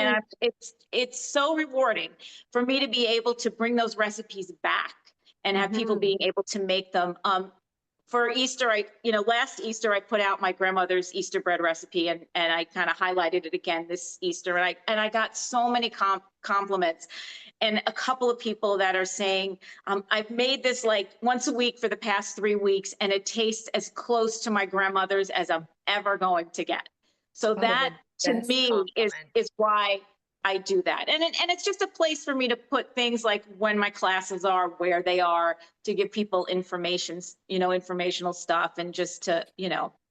it's so rewarding for me to be able to bring those recipes back and have people being able to make them. For Easter, last Easter I put out my grandmother's Easter bread recipe, and I kind of highlighted it again this Easter, and I got so many compliments, and a couple of people that are saying, I've made this like once a week for the past 3 weeks, and it tastes as close to my grandmother's as I'm ever going to get. So that to me is why I do that. And it's just a place for me to put things like when my classes are, where they are, to give people informational stuff, and just to,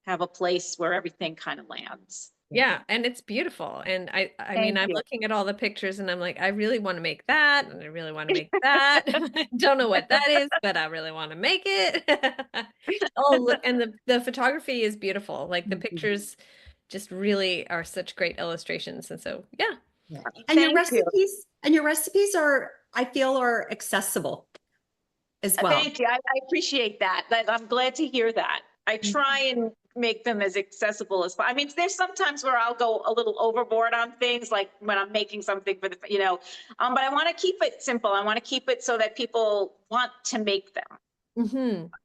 have a place where everything kind of lands. Yeah, and it's beautiful. And I mean, I'm looking at all the pictures and I'm like, I really want to make that, and I really want to make that. I don't know what that is, but I really want to make it. Oh, look, and the photography is beautiful. Like the pictures just really are such great illustrations. And so, yeah. And Thank you. your recipes are, I feel, are accessible. as well. Thank you. I appreciate that. I'm glad to hear that. I try and make them as accessible as possible. I mean, there's sometimes where I'll go a little overboard on things, like when I'm making something for the, but I want to keep it simple. I want to keep it so that people want to make them.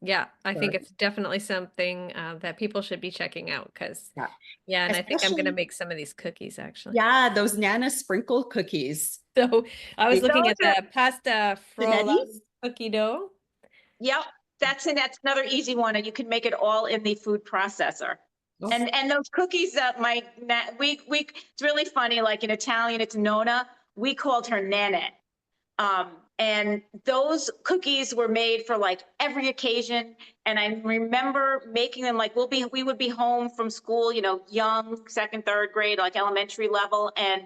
Yeah, I think Sure. it's definitely something that people should be checking out because, Yeah. and I think I'm going to Especially, make some of these cookies actually. yeah, those Nana sprinkle cookies. So I was Those looking at are the pasta frolla Finettis? cookie dough. Yep. That's another easy one. And you can make it all in the food processor. Oh, And those cookies that it's really funny. Like in Italian, it's Nona. We called her Nanette. And those cookies were made for like every occasion. And I remember making them like we would be home from school, young, second, third grade, like elementary level, and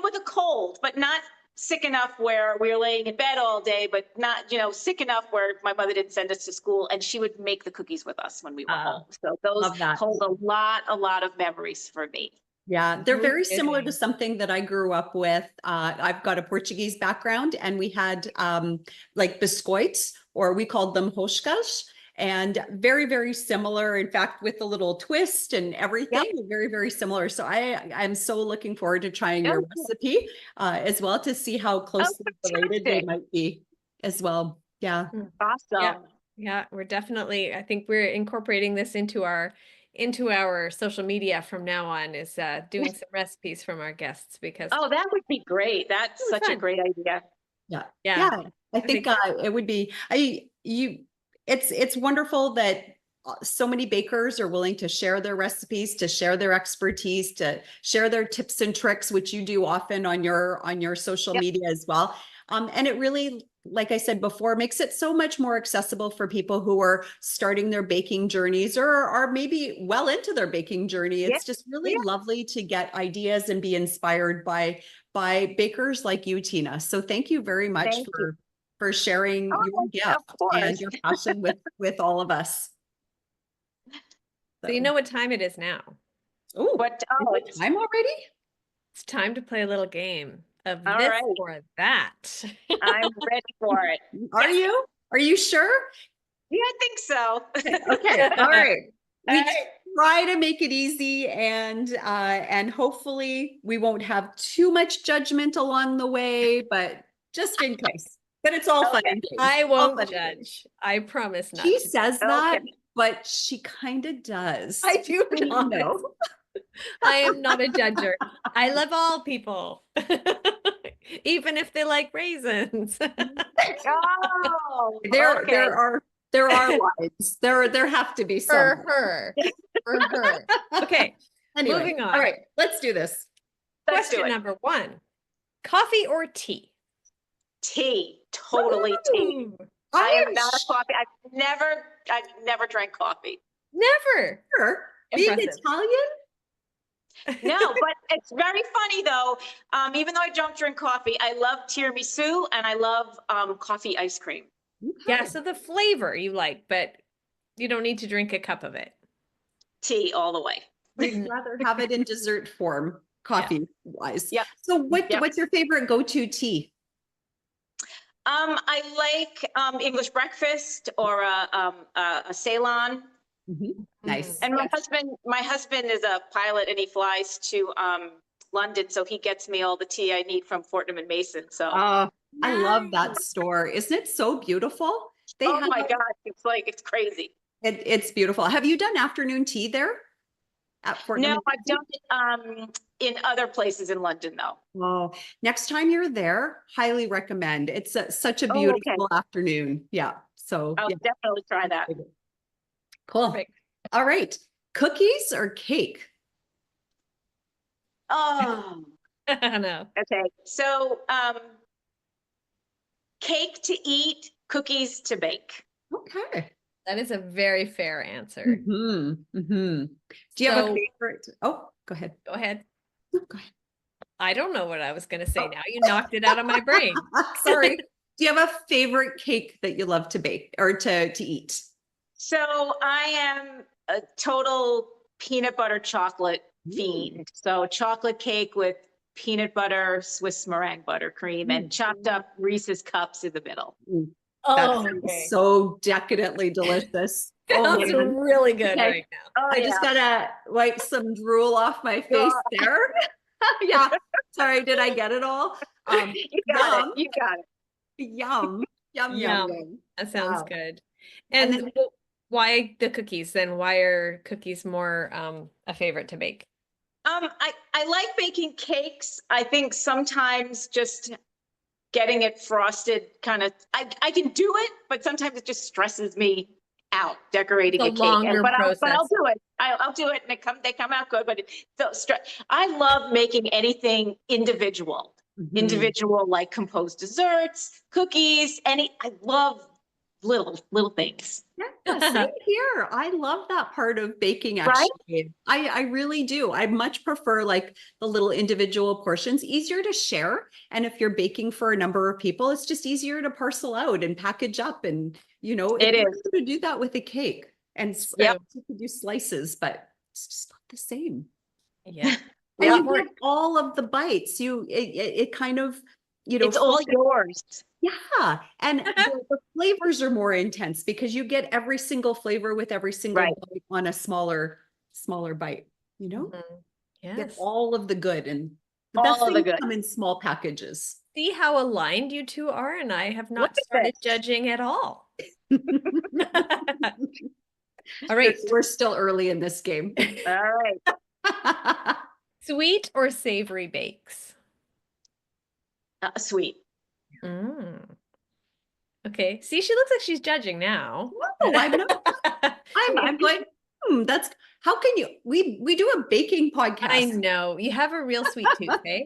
with a cold, but not sick enough where we were laying in bed all day, but not, sick enough where my mother didn't send us to school, and she would make the cookies with us when we were home. So those love that. hold a lot of memories for me. Yeah, they're No very similar to kidding. something that I grew up with. I've got a Portuguese background, and we had like biscoitos, or we called them roscas, and very, very similar. In fact, with a little twist and everything, very, very similar. So I'm so looking forward to trying your Yep. recipe as well, to see how closely related they fantastic. might be as well. Yeah. Awesome. Yeah, we're definitely, I think we're incorporating this into our social media from now on, is doing some recipes from our guests because Oh, that would be great. That's really such a fun. great idea. Yeah. Yeah. I think it would be, it's wonderful that so many bakers are willing to share their recipes, to share their expertise, to share their tips and tricks, which you do often on your social Yep. media as well. And it really, like I said before, makes it so much more accessible for people who are starting their baking journeys or are maybe well into their baking journey. Yeah. It's just really lovely to get ideas and be inspired by bakers like you, Tina. So thank you very much Thank you. for sharing your Oh, gift of course. and your passion with all of us. So you know what time it is now. Oh, it's time already? It's time to play a little game of all this right. or that. I'm ready for it. Are you? Are you sure? Yeah, I think so. Okay. All right. We All right. try to make it easy, and hopefully we won't have too much judgment along the way, but just in case. But it's all fun and games. I All won't fun and games. judge. I promise not She to. says that, Okay. but she kind of does. I do You not. know. I am not a judger. I love all people, even if they like raisins. Oh, There okay. there are lines. There have to be some. For her. Okay, Anyway, moving on. all right, let's do this. Let's do Question it. number 1. Coffee or tea? Tea. Totally tea. Ooh, I am not a coffee. I've never drank coffee. never. Sure. Being Impressive. Italian? No, but it's very funny though. Even though I don't drink coffee, I love tiramisu and I love coffee ice cream. Yeah, so the flavor you like, but you don't need to drink a cup of it. Tea all the way. We'd rather have it in dessert form, coffee wise. Yep. So Yep. what's your favorite go-to tea? I like English breakfast or a Ceylon. Nice. And my husband is a pilot and he flies to London, so he gets me all the tea I need from Fortnum and Mason. So I love that store. Isn't it so beautiful? oh my gosh, it's crazy. It's beautiful. Have you done afternoon tea there at Fortnum? No, I've done it in other places in London though. Oh, next time you're there, highly recommend. It's such a beautiful afternoon. Yeah. So I'll definitely try that. Cool. Perfect. All right. Cookies or cake? Oh, No. okay. So cake to eat, cookies to bake. Okay. That is a very fair answer. Do you have a favorite? Oh, go ahead. Go ahead. No, go ahead. I don't know what I was going to say now. You knocked it out of my brain. Sorry. Do you have a favorite cake that you love to bake or to eat? So I am a total peanut butter chocolate fiend. So chocolate cake with peanut butter, Swiss meringue buttercream, and chopped up Reese's cups in the middle. That Oh, sounds okay. so decadently delicious. Oh Sounds man. really good Okay. right now. Oh, I just yeah. gotta wipe some drool off my face Yeah. there. Yeah. Sorry, did I get it all? You got it. Yum, You got it. yum, yum, yum, Yum. yum. That sounds Wow. good. And And then why the cookies then? Why are cookies more a favorite to bake? I like baking cakes. I think sometimes just getting it frosted I can do it, but sometimes it just stresses me out It's decorating a a cake. And longer but I'll process. do it. I'll do it, and they come out good. But I love making anything Mhm. individual like composed desserts, cookies. I love little things. Yeah, same here. I love that part of baking, Right? actually. I really do. I much prefer like the little individual portions, easier to share. And if you're baking for a number of people, it's just easier to parcel out and package up. And, It it's is. easier to do that with a cake. And Yep. you can do slices, but it's just not the same. Yeah. A And lot Yep. you more. get all of the bites. It kind of, It's all focus. yours. Yeah, and the flavors are more intense because you get every single flavor with every single Right. bite on a smaller bite, you know? Mhm. Get Yes. all of the good, and the best All of the things good. come in small packages. See how aligned you two are, and I have Look not at started this. judging at all. All We're right. we're still early in this game. All right. Sweet or savory bakes? Sweet. Mm. Okay. See, she looks like she's judging now. No, I'm not. I'm going, that's how can you we do a baking I podcast. know. You have a real sweet tooth, eh?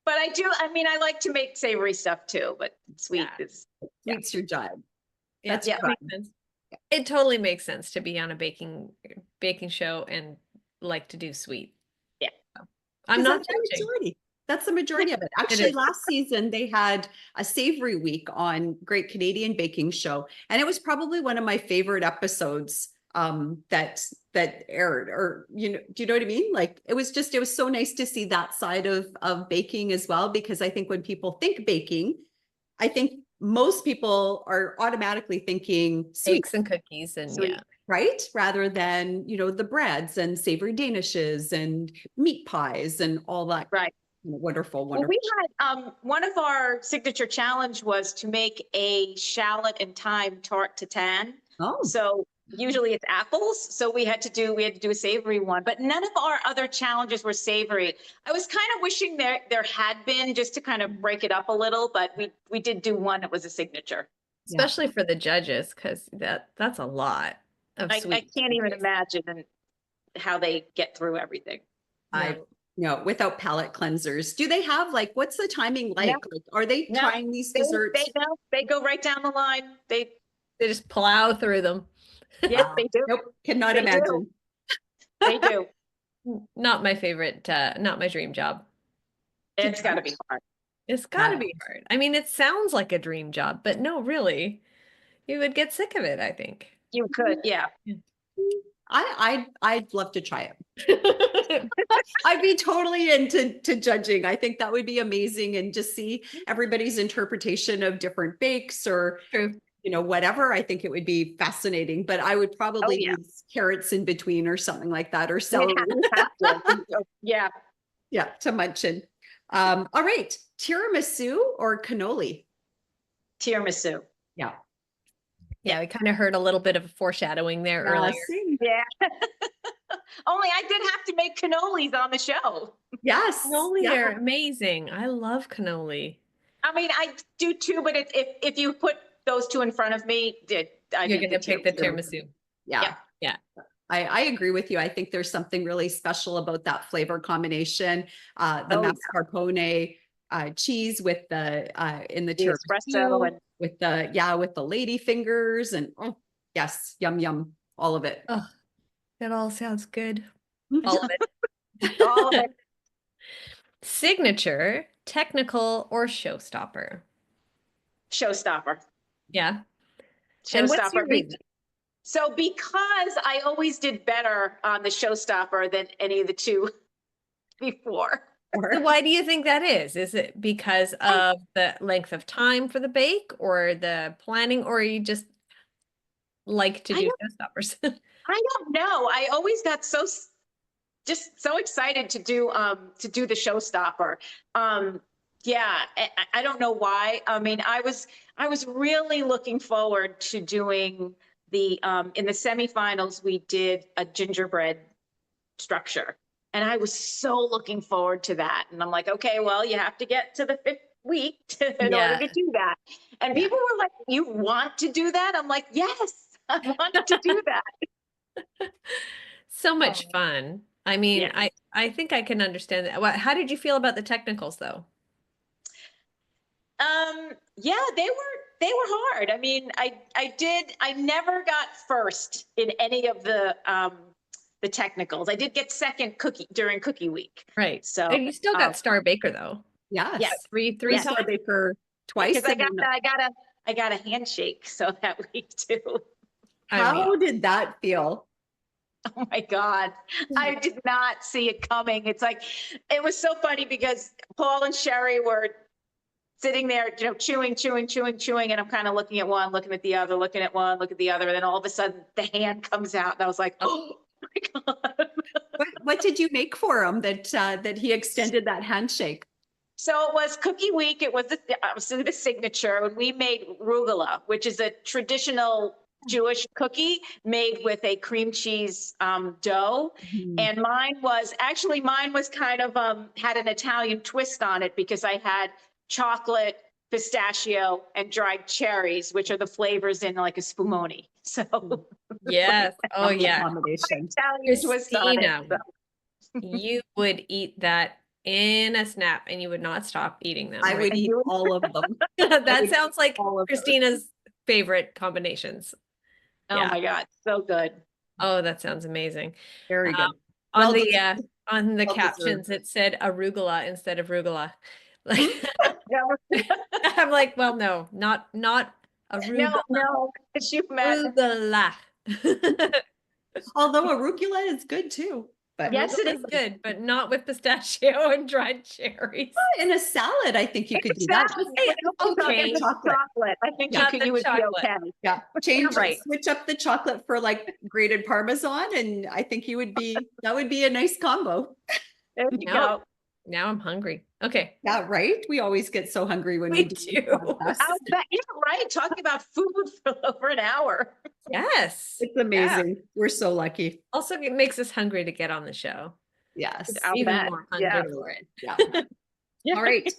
But I like to make savory stuff too, but sweet Yeah. is, yeah. Sweet's your jive. Yeah, That's Yeah. that fun. makes sense. It totally makes sense to be on a baking show and like to do sweet. Yeah. So, I'm Because not that's the judging. majority. That's the majority of it. It Actually, is. last season they had a savory week on Great Canadian Baking Show, and it was probably one of my favorite episodes that aired. Or do you know what I mean? Like it was so nice to see that side of baking as well, because I think when people think baking, I think most people are automatically thinking sweet, Cakes and cookies and Sweet. yeah. right? Rather than, the breads and savory danishes and meat pies and all that Right. wonderful, Well, wonderful. we had, one of our signature challenge was to make a shallot and thyme tart tatin. Oh, So usually it's apples. So we had to do a savory one, but none of our other challenges were savory. I was kind of wishing there had been, just to kind of break it up a little, but we did do one that was a signature. yeah. Especially for the judges, because that's a lot of I sweet. can't even imagine how they get through everything. I No. without palate cleansers. Do they have what's the timing No, like? Like, are they no, trying these they desserts? they no, they go right down the line. They just plow through them. Yes, Wow. they do. Nope, cannot They do. imagine. They do. Not my favorite, not my dream job. It's got to be hard. It's got to be hard. I mean, it sounds like a dream job, but no, really, you would get sick of it, I think. You could, yeah. I'd love to try it. I'd be totally into judging. I think that would be amazing, and just see everybody's interpretation of different bakes, or True. whatever. I think it would be fascinating, but I would Oh, probably yeah. need carrots in between or something like that, or You celery. have to. Yeah. Yeah, to munch in. All right, tiramisu or cannoli? Tiramisu. Yeah. Yeah, we kind of heard a little bit of a foreshadowing there earlier. Same. Yeah. Only I did have to make cannolis on the show. Yes. Cannoli Yeah. are amazing. I love cannoli. I mean, I do too, but if you put those two in front of me, You're going to pick the tiramisu. Yeah. Yeah. I agree with you. I think there's something really special about that flavor combination. The Oh, yeah. mascarpone cheese with the in the The espresso tiramisu, and with the lady fingers, and yes, yum yum, all of it. Oh, that all sounds good. All of it. all of it. Signature, technical, or showstopper? Showstopper. Yeah. And what's your Showstopper. reason? So because I always did better on the showstopper than any of the two before. So why do you think that is? Is it because of the length of time for the bake or the planning, or you just like to I do don't, showstoppers? I don't know. I always got just so excited to do the showstopper. Yeah, I don't know why. I mean, I was really looking forward to doing the in the semifinals we did a gingerbread structure. And I was so looking forward to that. And I'm like, okay, well, you have to get to the fifth week in order Yeah. to do that. And Yeah. people were like, you want to do that? I'm like, yes, I want to do that. So much Oh, fun. I mean, yeah. I think I can understand that. What, how did you feel about the technicals though? Yeah, they were hard. I mean, I never got first in any of the technicals. I did get second during cookie week. Right. So, And you still got Star Baker though. yeah, Yes. Three yeah. Three-star times? baker Because twice. And then I got a handshake so that week too. I mean, how did that feel? Oh my God. I did not see it coming. It's like it was so funny because Paul and Sherry were sitting there, you know, chewing, and I'm kind of looking at one, looking at the other, looking at one, look at the other, and then all of a sudden the hand comes out, and I was like, oh my God. What did you make for him that he extended that handshake? So it was cookie week. It was obviously the signature, and we made rugula, which is a traditional Jewish cookie made with a cream cheese dough. Mhm. And mine was kind of had an Italian twist on it because I had chocolate, pistachio, and dried cherries, which are the flavors in like a spumoni. So yes. Oh Yummy yeah. combination. Italian twist on it. Christina, you would eat that in a snap and you would not stop eating them, I right? would eat all of them. I That would eat sounds like all of those. Christina's favorite combinations. Oh Yeah. my God, so good. Oh, that sounds amazing. Very good. On Well the deserved. on the Well deserved. captions, it said arugula instead of rugula. Like No, I'm like, well, no, not arugula, no, because you met. arugula. Although arugula is good too, but Yes, it Arugula is is. good, but not with pistachio and dried cherries. in a salad, I think you could do that. Exactly. Just Hey, Talking okay, about chocolate. chocolate. I think Yeah. not the you would be chocolate. okay. Yeah, You're right. switch up the chocolate for like grated Parmesan, and I think that would be a nice combo. There you Now, go. now I'm hungry. Okay, Yeah, right. We always get so hungry when we me do these too. podcasts. You're right. Talking about food for over an hour. Yes. It's amazing. We're so lucky. Also, it makes us hungry to get on the show. Yes. I'll Even bet. more Yeah. hungry for it. Yeah. All right.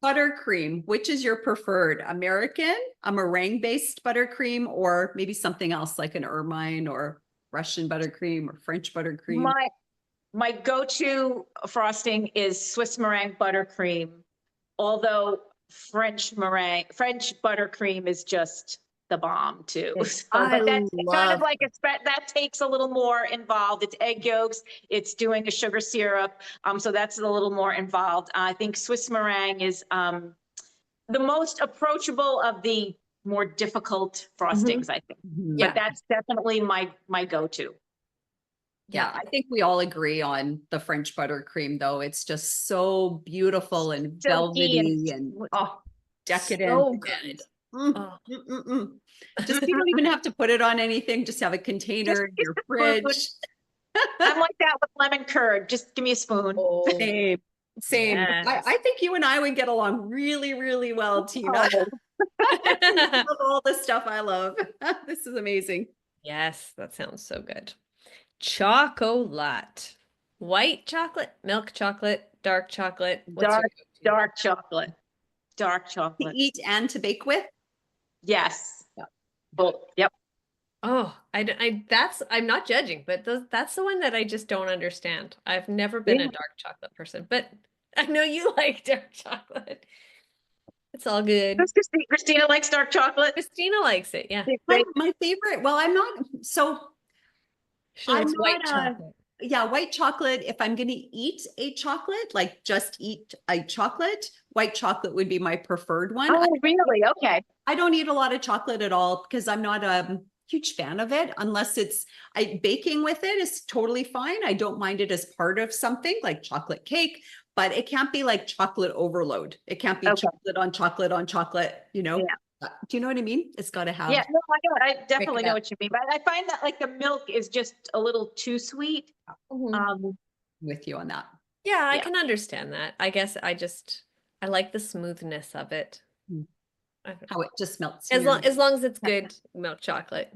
Buttercream. Which is your preferred? American, a meringue based buttercream, or maybe something else like an ermine or Russian buttercream or French buttercream? My go-to frosting is Swiss meringue buttercream, although French buttercream is just the bomb too. So, I but that's kind of love like that takes a little more involved. It's egg yolks, it's doing a sugar syrup. So that's a little more involved. I think Swiss meringue is the most approachable of the more difficult frostings, I think. Mhm. Yeah. But that's definitely my go-to. Yeah, I think we all agree on the French buttercream, though. It's just so beautiful and Silky and velvety and decadent. So good. Mm, Oh. mm, mm, mm. Just you don't even have to put it on anything. Just have a container in your fridge. I'm like that with lemon curd. Just give me a spoon. Oh, Same, same. yes. I think you and I would get along really, really well, Tina. Oh. Love all the stuff I love. This is amazing. Yes, that sounds so good. Chocolate. White chocolate, milk chocolate, dark chocolate. What's your go-to? Dark chocolate. Dark To chocolate. eat and to bake with. Yes. Yeah. Both. Yep. Oh, I'm not judging, but that's the one that I just don't understand. I've never been a Yeah. dark chocolate person, but I know you like dark chocolate. It's all good. Christina likes dark chocolate. Christina likes it. Yeah. My favorite. Well, I'm not so. She I'm likes white not chocolate. yeah, white chocolate. If I'm going to eat a chocolate, like just eat a chocolate, white chocolate would be my preferred one. Oh, really? Okay. I don't eat a lot of chocolate at all because I'm not a huge fan of it unless baking with it is totally fine. I don't mind it as part of something like chocolate cake, but it can't be like chocolate overload. It can't be Okay. chocolate on chocolate, you know? Do you know what I mean? It's got to have. Yeah, no, I know. I definitely it know up. what you mean, but I find that like the milk is just a little too sweet. Mhm. With you on that. Yeah, I Yeah. can understand that. I guess I like the smoothness of it. Mm. I don't- How it just melts. As in your long as it's mouth. good milk chocolate,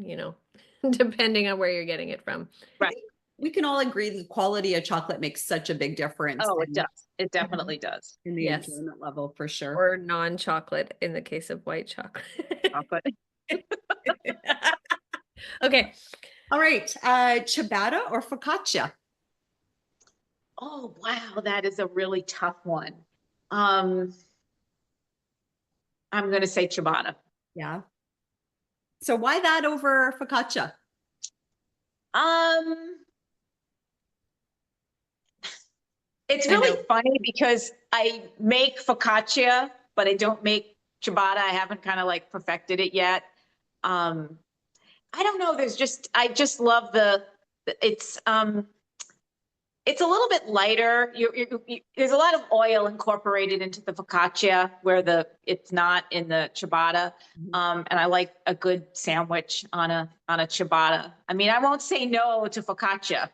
depending on where you're getting it from. I Right. think we can all agree the quality of chocolate makes such a big difference Oh, it does. It definitely does. in the Yes. enjoyment level for sure. Or non-chocolate in the case of white chocolate. Chocolate. Okay. All right. Ciabatta or focaccia? Oh, wow, that is a really tough one. I'm going to say ciabatta. Yeah. So why that over focaccia? Um, it's I really know. funny because I make focaccia, but I don't make ciabatta. I haven't kind of like perfected it yet. Um, I don't know. I just love it's a little bit lighter. There's a lot of oil incorporated into the focaccia where it's not in the ciabatta. And I like a good sandwich on a ciabatta. I mean, I won't say no to focaccia,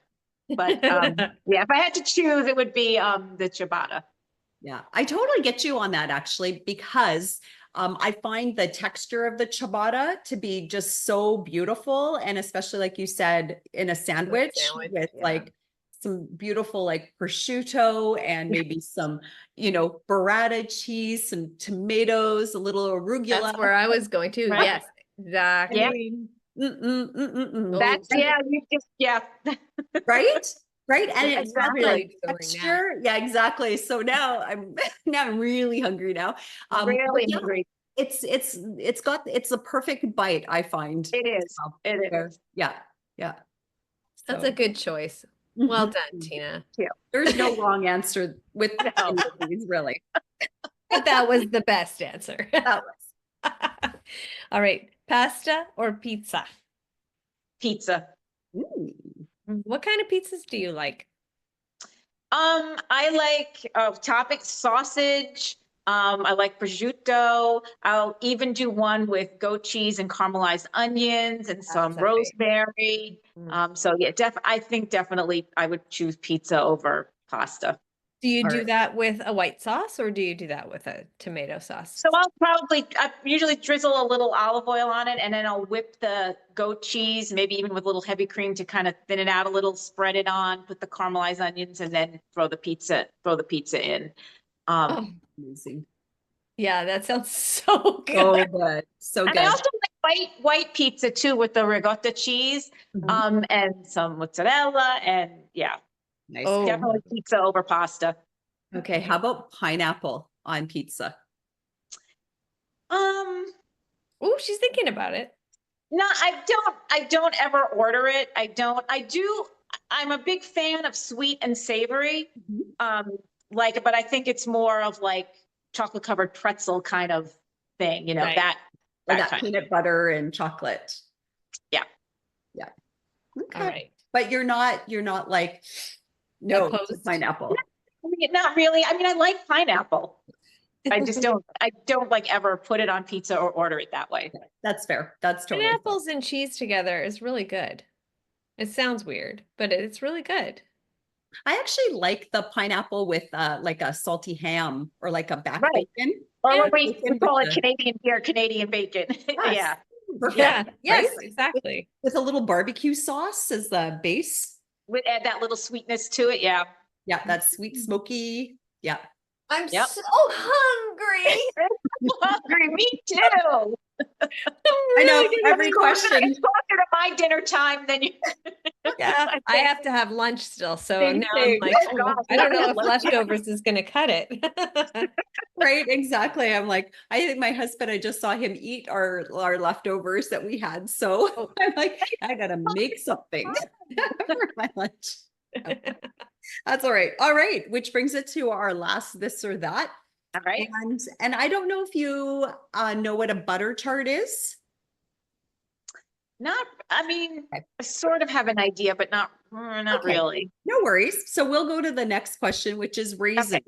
but yeah, if I had to choose, it would be the ciabatta. Yeah, I totally get you on that actually, because I find the texture of the ciabatta to be just so beautiful. And especially like you said, in a sandwich with yeah. like some beautiful like prosciutto and maybe some, burrata cheese, some tomatoes, a little arugula. That's where I was going to. Right. Yes, I exactly. Yeah. mean, oh, That's, yeah, you just, yeah. right? Right. And Yeah, it's got exactly. that texture. Yeah, exactly. So now I'm really hungry now. But Really yeah, hungry. it's a perfect bite, I find. It is. It is. Yeah. Yeah. That's So a good choice. Well mhm. done, Tina. Yeah. There's no wrong answer with No. any of these, really. But that was the best answer. That All right. Pasta or pizza? Pizza. was. What kind of pizzas do you like? I like topping sausage. I like prosciutto. I'll even do one with goat cheese and caramelized onions and some That's amazing. rosemary. So yeah, I think definitely I would choose pizza over pasta. Do you All do right. that with a white sauce or do you do that with a tomato sauce? So I usually drizzle a little olive oil on it and then I'll whip the goat cheese, maybe even with a little heavy cream to kind of thin it out a little, spread it on, put the caramelized onions and then throw the pizza in. Oh, Amazing. yeah, that sounds so good. So good. So And I good. also like white pizza too with the ricotta cheese, Mhm. and some mozzarella and yeah, Nice. Oh, definitely pizza over pasta. Okay. How about pineapple on pizza? Um, oh, she's thinking about it. no, I don't ever order it. I'm a big fan of sweet and savory. Mhm. But I think it's more of like chocolate covered pretzel kind of thing, Right. Or that that kind of, peanut butter and chocolate. yeah. Yeah. All Okay. right. But you're not like, no to Opposed? pineapple. I mean, not really. I mean, I like pineapple. I don't like ever put it on pizza or order it that way. That's fair. That's totally fair. Pineapples and cheese together is really good. It sounds weird, but it's really good. I actually like the pineapple with like a salty ham or like a back Right. bacon. Or Yeah. what we Bacon with call it the- Canadian here, Canadian bacon. Yes. Yeah. Perfect. Yeah. Yes, Right? exactly. With a little barbecue sauce as the base. Add that little sweetness to it. Yeah. Yeah, that's sweet, smoky. Yeah. I'm Yep. so hungry. Hungry, me too. I know Really every It's question. closer to my dinner time than you. Yeah, I have to have lunch still. So Same now I'm thing. like, Oh, oh, gosh, I don't know if lunch. leftovers is going to cut it. Right, exactly. I'm like, I think my husband, I just saw him eat our leftovers that we had. So Oh. I'm like, I gotta make something for my lunch. That's all right. All right, which brings it to our last this or that. All right. And I don't know if you know what a butter tart is. Not, I mean, Okay. I sort of have an idea, but not Okay. really. No worries. So we'll go to the next question, which is Okay. raisins.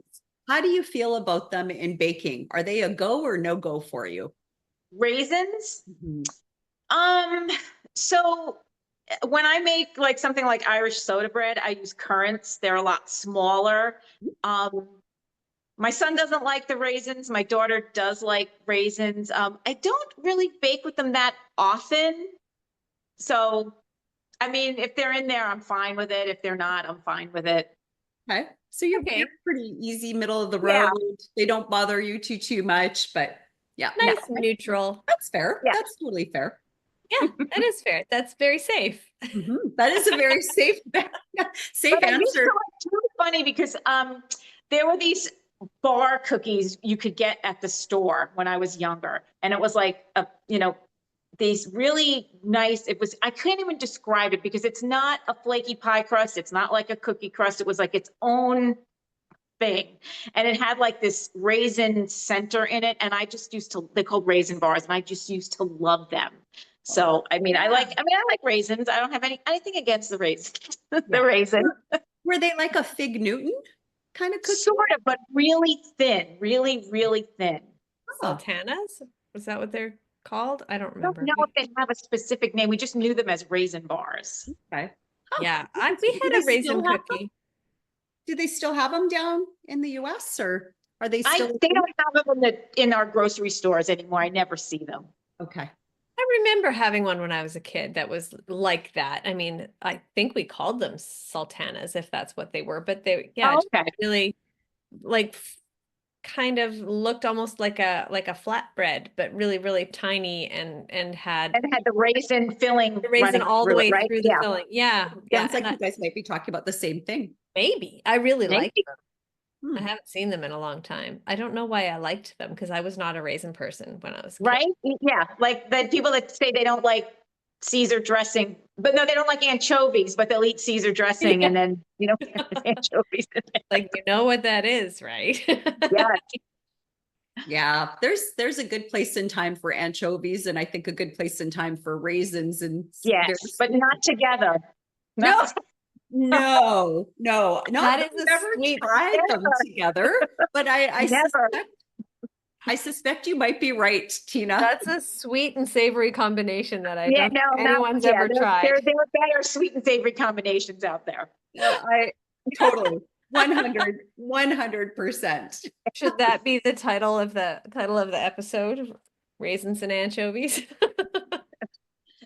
How do you feel about them in baking? Are they a go or no go for you? Raisins. Mhm. Um, so when I make like something like Irish soda bread, I use currants. They're a lot smaller. Um, my son doesn't like the raisins. My daughter does like raisins. I don't really bake with them that often. So, I mean, if they're in there, I'm fine with it. If they're not, I'm fine with it. Okay. So you're Okay. pretty easy, middle of the Yeah, road. They don't bother you too much, but yeah, no, Nice, neutral. that's fair. yeah. That's totally fair. Yeah, that is fair. That's very safe. That is a very safe, safe But I used to answer. like, it's really funny because there were these bar cookies you could get at the store when I was younger. And it was like these really nice, I can't even describe it because it's not a flaky pie crust. It's not like a cookie crust. It was like its own thing. And it had like this raisin center in it. And I just used to, they called raisin bars, and I just used to love them. So, I mean, Yeah. I like raisins. I don't have anything against the raisins, the Yeah. raisin. Were they like a fig Newton kind of cookie? Sort of, but really thin, really, really thin. Oh, Sultanas? Was that what they're called? I don't I don't remember. know if they have a specific name. We just knew them as raisin bars. okay. Huh. Yeah, we Do had they a raisin still have them? cookie. Do they still have them down in the US or are they still? They don't have them in our grocery stores anymore. I never see them. Okay. I remember having one when I was a kid that was like that. I mean, I think we called them sultanas if that's what they were, but Oh, just okay. really like kind of looked almost like a flatbread, but really, really tiny and had And it had the raisin filling the raisin running all the through it, way right? through the Yeah, filling. Yeah, yeah. Sounds like you guys might be talking about the same thing. Maybe I really like maybe, them. I Hmm. haven't seen them in a long time. I don't know why I liked them because I was not a raisin person when I was a kid. right? Yeah, like the people that say they don't like Caesar dressing, but no, they don't like anchovies, but they'll eat Caesar dressing and then, anchovies in it. Like, you know what that is, right? Yeah, Yeah, there's a good place and time for anchovies, and I think a good place and time for raisins and yes, but not together. no, Not no, not That that is we've a ever sweet, tried them together, but never. I suspect you might be right, Tina. that's a sweet and savory combination that I Yeah, don't no, think not, anyone's yeah, ever there tried. are better sweet and savory combinations out there. I totally 100%. Should that be the title of the episode? Raisins and anchovies,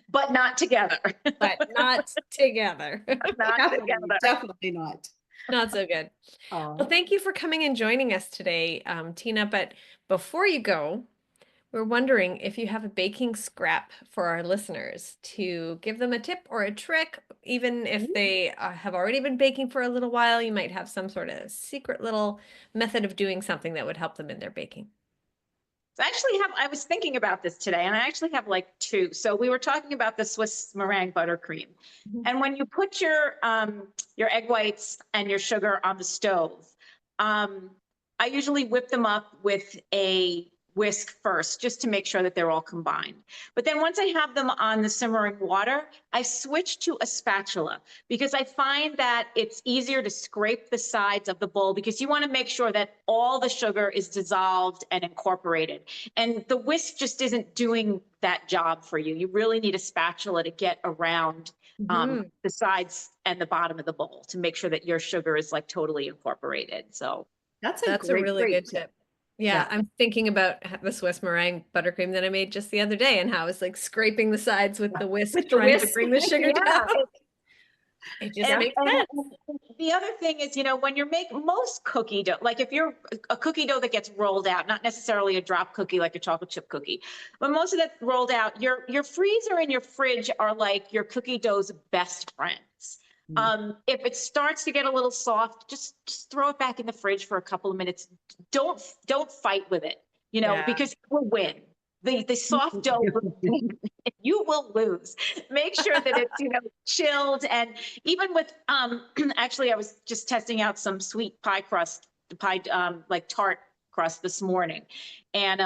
But not together. but not together. Not Definitely, together. definitely not. Not so good. Well, thank you for coming and joining us today, Tina. But before you go, we're wondering if you have a baking scrap for our listeners to give them a tip or a trick, even if they have already been baking for a little while, you might have some sort of secret little method of doing something that would help them in their baking. So I was thinking about this today, and I actually have like two. So we were talking about the Swiss meringue buttercream. Mhm. And when you put your egg whites and your sugar on the stove, I usually whip them up with a whisk first, just to make sure that they're all combined. But then once I have them on the simmering water, I switch to a spatula because I find that it's easier to scrape the sides of the bowl because you want to make sure that all the sugar is dissolved and incorporated. And the whisk just isn't doing that job for you. You really need a spatula to get around Mhm. the sides and the bottom of the bowl to make sure that your sugar is like totally incorporated. So That's a That's a great, really great good tip. tip. Yeah, I'm thinking about the Swiss meringue buttercream that I made just the other day and how I was like scraping the sides with the whisk, With the trying to whisk. bring the sugar yeah, down. It just and, makes and sense. the other thing is, when you're making most cookie dough, like if you're a cookie dough that gets rolled out, not necessarily a drop cookie like a chocolate chip cookie, but most of that rolled out, your freezer and your fridge are like your cookie dough's best friends. If it starts to get a little soft, just throw it back in the fridge for a couple of minutes. Don't fight with it, Yeah. because it will win. The soft dough will win. You will lose. Make sure that it's chilled, and even with actually I was just testing out some sweet pie crust, like tart crust this morning. And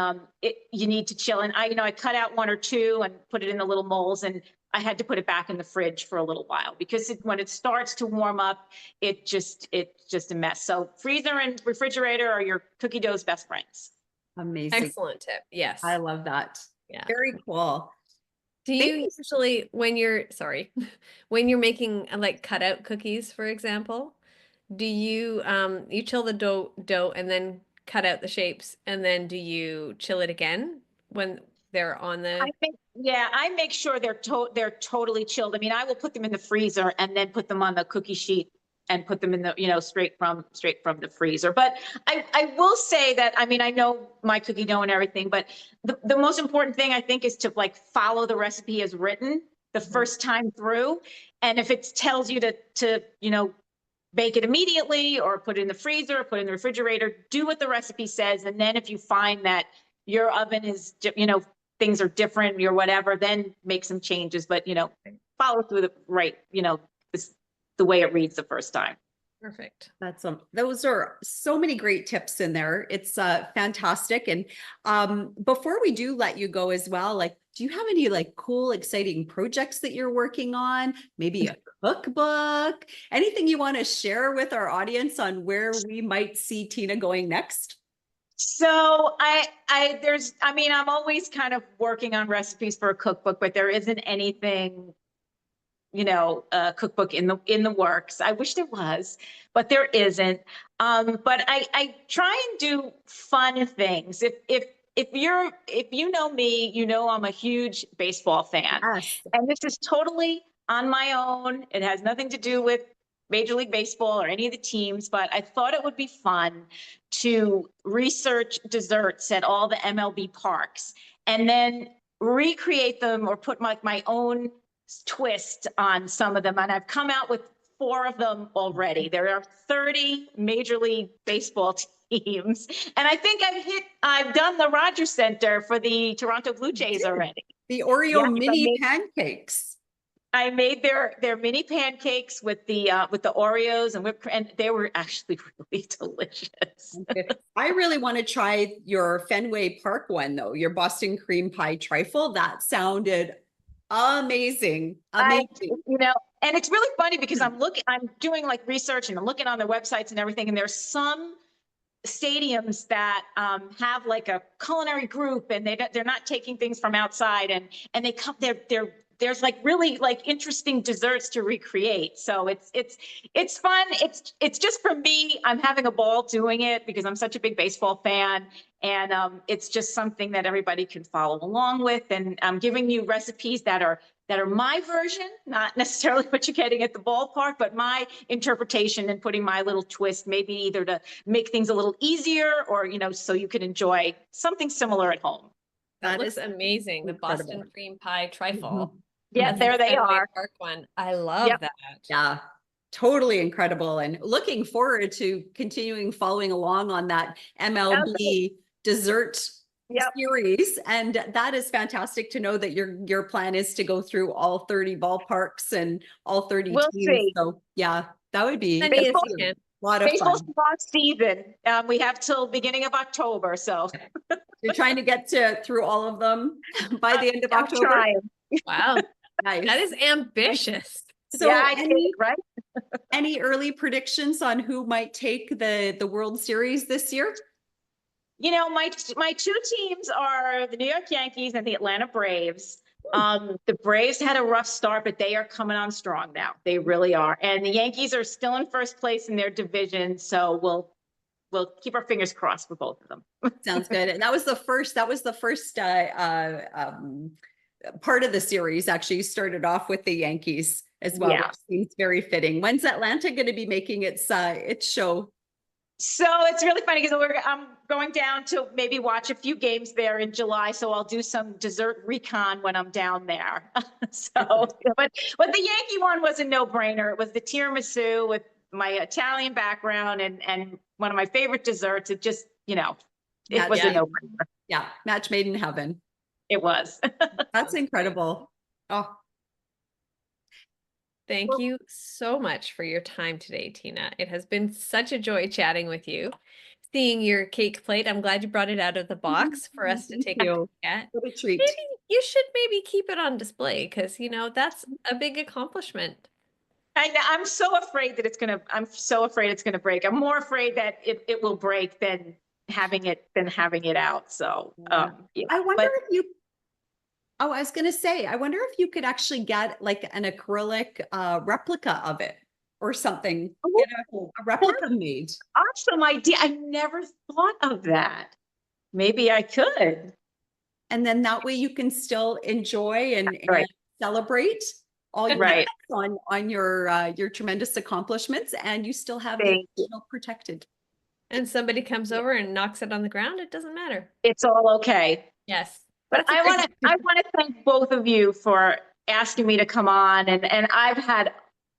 you need to chill. And I cut out one or two and put it in the little molds, and I had to put it back in the fridge for a little while because when it starts to warm up, it's just a mess. So freezer and refrigerator are your cookie dough's best friends. Amazing. Excellent tip. Yes. I love that. Yeah. Very cool. Do you usually, when you're making like cutout cookies, for example, do you you chill the dough and then cut out the shapes, and then do you chill it again when they're on the I make sure they're totally chilled. I mean, I will put them in the freezer and then put them on the cookie sheet and put them in the, straight from the freezer. But I will say that, I mean, I know my cookie dough and everything, but the most important thing I think is to like follow the recipe as written the first time through. And if it tells you to bake it immediately or put it in the freezer or put it in the refrigerator, do what the recipe says. And then if you find that your oven is, things are different or whatever, then make some changes, but follow through the right, the way it reads the first time. Perfect. Those are so many great tips in there. It's fantastic. And before we do let you go as well, like, do you have any like cool, exciting projects that you're working on? Maybe a cookbook, anything you want to share with our audience on where we might see Tina going next? So I'm always kind of working on recipes for a cookbook, but there isn't anything, a cookbook in the works. I wish there was, but there isn't. But I try and do fun things. If you know me, I'm a huge baseball fan. Yes. And this is totally on my own. It has nothing to do with Major League Baseball or any of the teams, but I thought it would be fun to research desserts at all the MLB parks and then recreate them or put my own twist on some of them. And I've come out with 4 of them already. There are 30 Major League Baseball teams. And I think I've done the Rogers Center for the Toronto Blue Jays already. The Oreo mini pancakes. I made their mini pancakes with the Oreos and whipped cream, and they were actually really delicious. I really want to try your Fenway Park one though, your Boston cream pie trifle. That sounded amazing. Amazing. And it's really funny because I'm doing like research and I'm looking on their websites and everything, and there's some stadiums that have like a culinary group, and they're not taking things from outside, and they come there's like really like interesting desserts to recreate. So it's fun. It's just for me. I'm having a ball doing it because I'm such a big baseball fan, and it's just something that everybody can follow along with. And I'm giving you recipes that are my version, not necessarily what you're getting at the ballpark, but my interpretation and putting my little twist, maybe either to make things a little easier or so you can enjoy something similar at home. That is amazing. The Boston cream pie trifle. Yeah, there they are. Park one. I love that. Yeah, totally incredible. And looking forward to continuing following along on that MLB dessert series. And that is fantastic to know that your plan is to go through all 30 ballparks and all 30 teams. See. So yeah, that would be a lot of Baseball's fun. long season. We have till beginning of October. So you're trying to get through all of them by the end of October. Trying. Wow. Nice. That is ambitious. So yeah, right? Any early predictions on who might take the World Series this year? My 2 teams are the New York Yankees and the Atlanta Braves. The Braves had a rough start, but they are coming on strong now. They really are. And the Yankees are still in first place in their division. So we'll keep our fingers crossed for both of them. Sounds good. And that was the first part of the series actually started off with the Yankees as well, which seems very fitting. When's Atlanta going to be making its show? So it's really funny because I'm going down to maybe watch a few games there in July. So I'll do some dessert recon when I'm down there. But the Yankee one was a no-brainer. It was the tiramisu with my Italian background and one of my favorite desserts. It just, it was a no-brainer. Yeah, match made in heaven. It was. That's incredible. Oh. Thank you so much for your time today, Tina. It has been such a joy chatting with you. seeing your cake plate. I'm glad you brought it out of the box for us to Thank take a you. peek at. What a treat. Maybe you should maybe keep it on display because, that's a big accomplishment. I'm so afraid that I'm so afraid it's gonna break. I'm more afraid that it will break than having it out. So, yeah, I wonder but if you, oh, I was going to say, I wonder if you could actually get like an acrylic replica of it or something. Get oh, a replica made. awesome idea. I never thought of that. Maybe I could. And then that way you can still enjoy and Right, celebrate all your right. on your tremendous accomplishments, and you still have the Thank you. original protected. And somebody comes over and knocks it on the ground, it doesn't matter. It's all okay. Yes. But That's a great. I want to thank both of you for asking me to come on, and I've had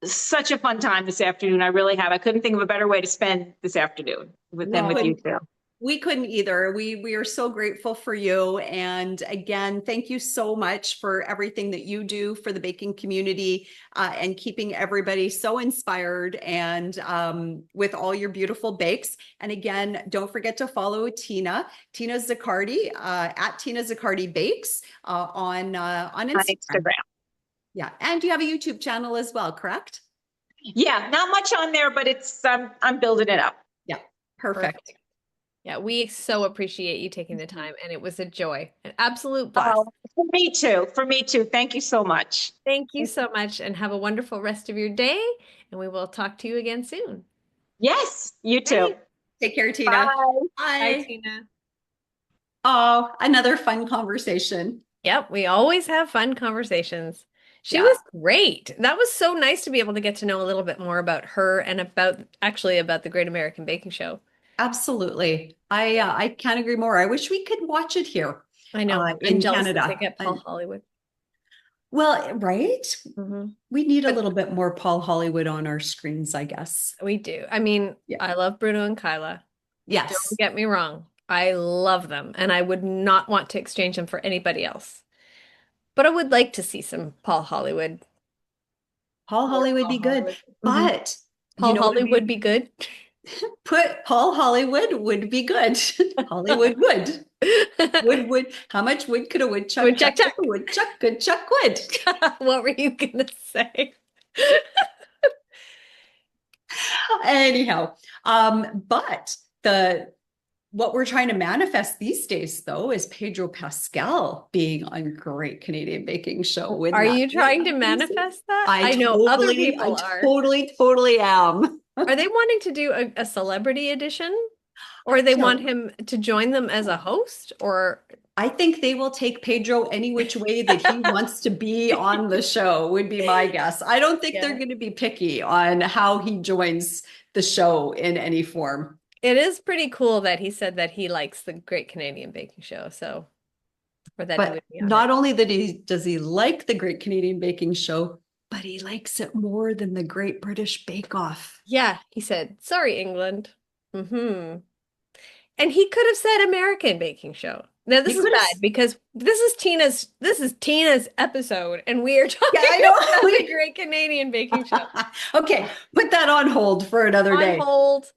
such a fun time this afternoon. I really have. I couldn't think of a better way to spend this afternoon than with you two. We couldn't either. We are so grateful for you. And again, thank you so much for everything that you do for the baking community and keeping everybody so inspired and with all your beautiful bakes. And again, don't forget to follow Tina Zaccardi at Tina Zaccardi Bakes on On Instagram. Instagram. Yeah, and you have a YouTube channel as well, correct? Yeah, not much on there, but I'm building it up. Yeah, perfect. Yeah, we so appreciate you taking the time, and it was a joy, an absolute blast. Oh, for me too. For me too. Thank you so much. Thank you so much, and have a wonderful rest of your day, and we will talk to you again soon. Yes, you too. Great. Take care, Tina. Bye. Bye, Bye. Tina. Oh, another fun conversation. Yep, we always have fun conversations. She Yeah. was great. That was so nice to be able to get to know a little bit more about her and about the Great American Baking Show. Absolutely. I can't agree more. I wish we could watch it here I know. I'm in jealous that Canada. they get Paul Hollywood. Well, right? Mhm. We need a But little bit more Paul Hollywood on our screens, I guess. we do. I mean, Yeah. I love Bruno and Kyla. Yes. Don't get me wrong. I love them, and I would not want to exchange them for anybody else. But I would like to see some Paul Hollywood. Paul More Hollywood Paul be good. Hollywood. Mhm. But you Paul know what would Hollywood be be good. put Paul Hollywood would be good. Hollywood would. Wood. How much wood could a woodchuck Would chuck? chuck chuck. A woodchuck could chuck wood. What were you gonna say? Anyhow, but what we're trying to manifest these days, though, is Pedro Pascal being on Great Canadian Baking Show. Wouldn't Are that you be trying to amazing? manifest that? I I know other totally, people are. totally am. Are they wanting to do a celebrity edition? Or they want So him to join them as a host? Or I think they will take Pedro any which way that he wants to be on the show, would be my guess. I don't think they're yeah. going to be picky on how he joins the show in any form. It is pretty cool that he said that he likes the Great Canadian Baking Show, or that he But would be on it. not only does he like the Great Canadian Baking Show, but he likes it more than the Great British Bake Off. Yeah, he said, "Sorry, England." Mm-hmm. And he could have said American Baking Show. Now this He is could have, bad because this is Tina's episode, and we are talking yeah, I about the know. Great Canadian Baking Show. Okay, put that on hold for another On day. hold.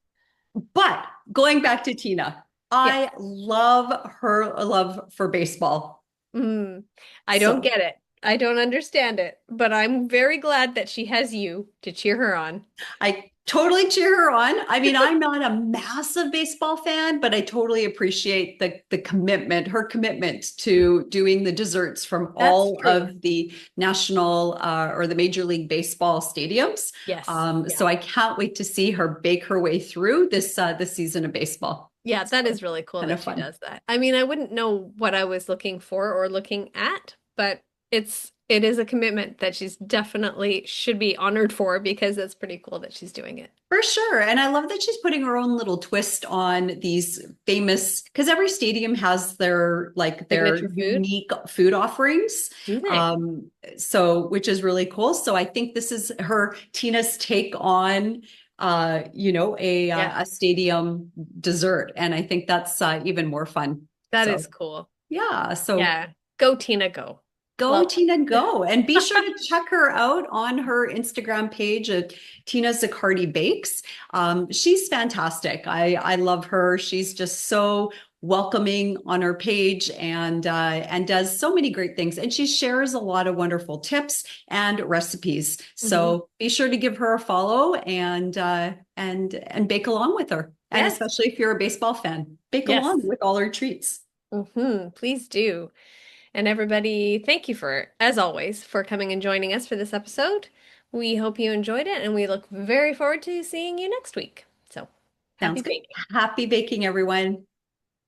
But going back to Tina, Yeah. I love her love for baseball. I don't So get it. I don't understand it, but I'm very glad that she has you to cheer her on. I totally cheer her on. I mean, I'm not a massive baseball fan, but I totally appreciate the commitment, her commitment to doing the desserts from all true. of the national or the Major League Baseball stadiums. Yes. So I can't wait to see her bake her way through this season of baseball. Yeah, that is really cool Kind that of she fun. does that. I mean, I wouldn't know what I was looking for or looking at, but it is a commitment that she's definitely should be honored for because it's pretty cool that she's doing it. For sure. And I love that she's putting her own little twist on these famous, because every stadium has their Signature food? unique food offerings. Do they? So which is really cool. So I think this is Tina's take on a stadium dessert. And I think that's even more fun. That So is cool. yeah. So Yeah. Go, Tina, go. Go, Well, Tina, go. And be sure to check her out on her Instagram page at Tina Zaccardi Bakes. She's fantastic. I love her. She's just so welcoming on her page and does so many great things. And she shares a lot of wonderful tips and recipes. mhm. So be sure to give her a follow and bake along with her. And Yes, especially if you're a baseball fan, bake along yes. with all her treats. Please do. And everybody, thank you for, as always, for coming and joining us for this episode. We hope you enjoyed it, and we look very forward to seeing you next week. So happy Sounds good. baking. Happy baking, everyone.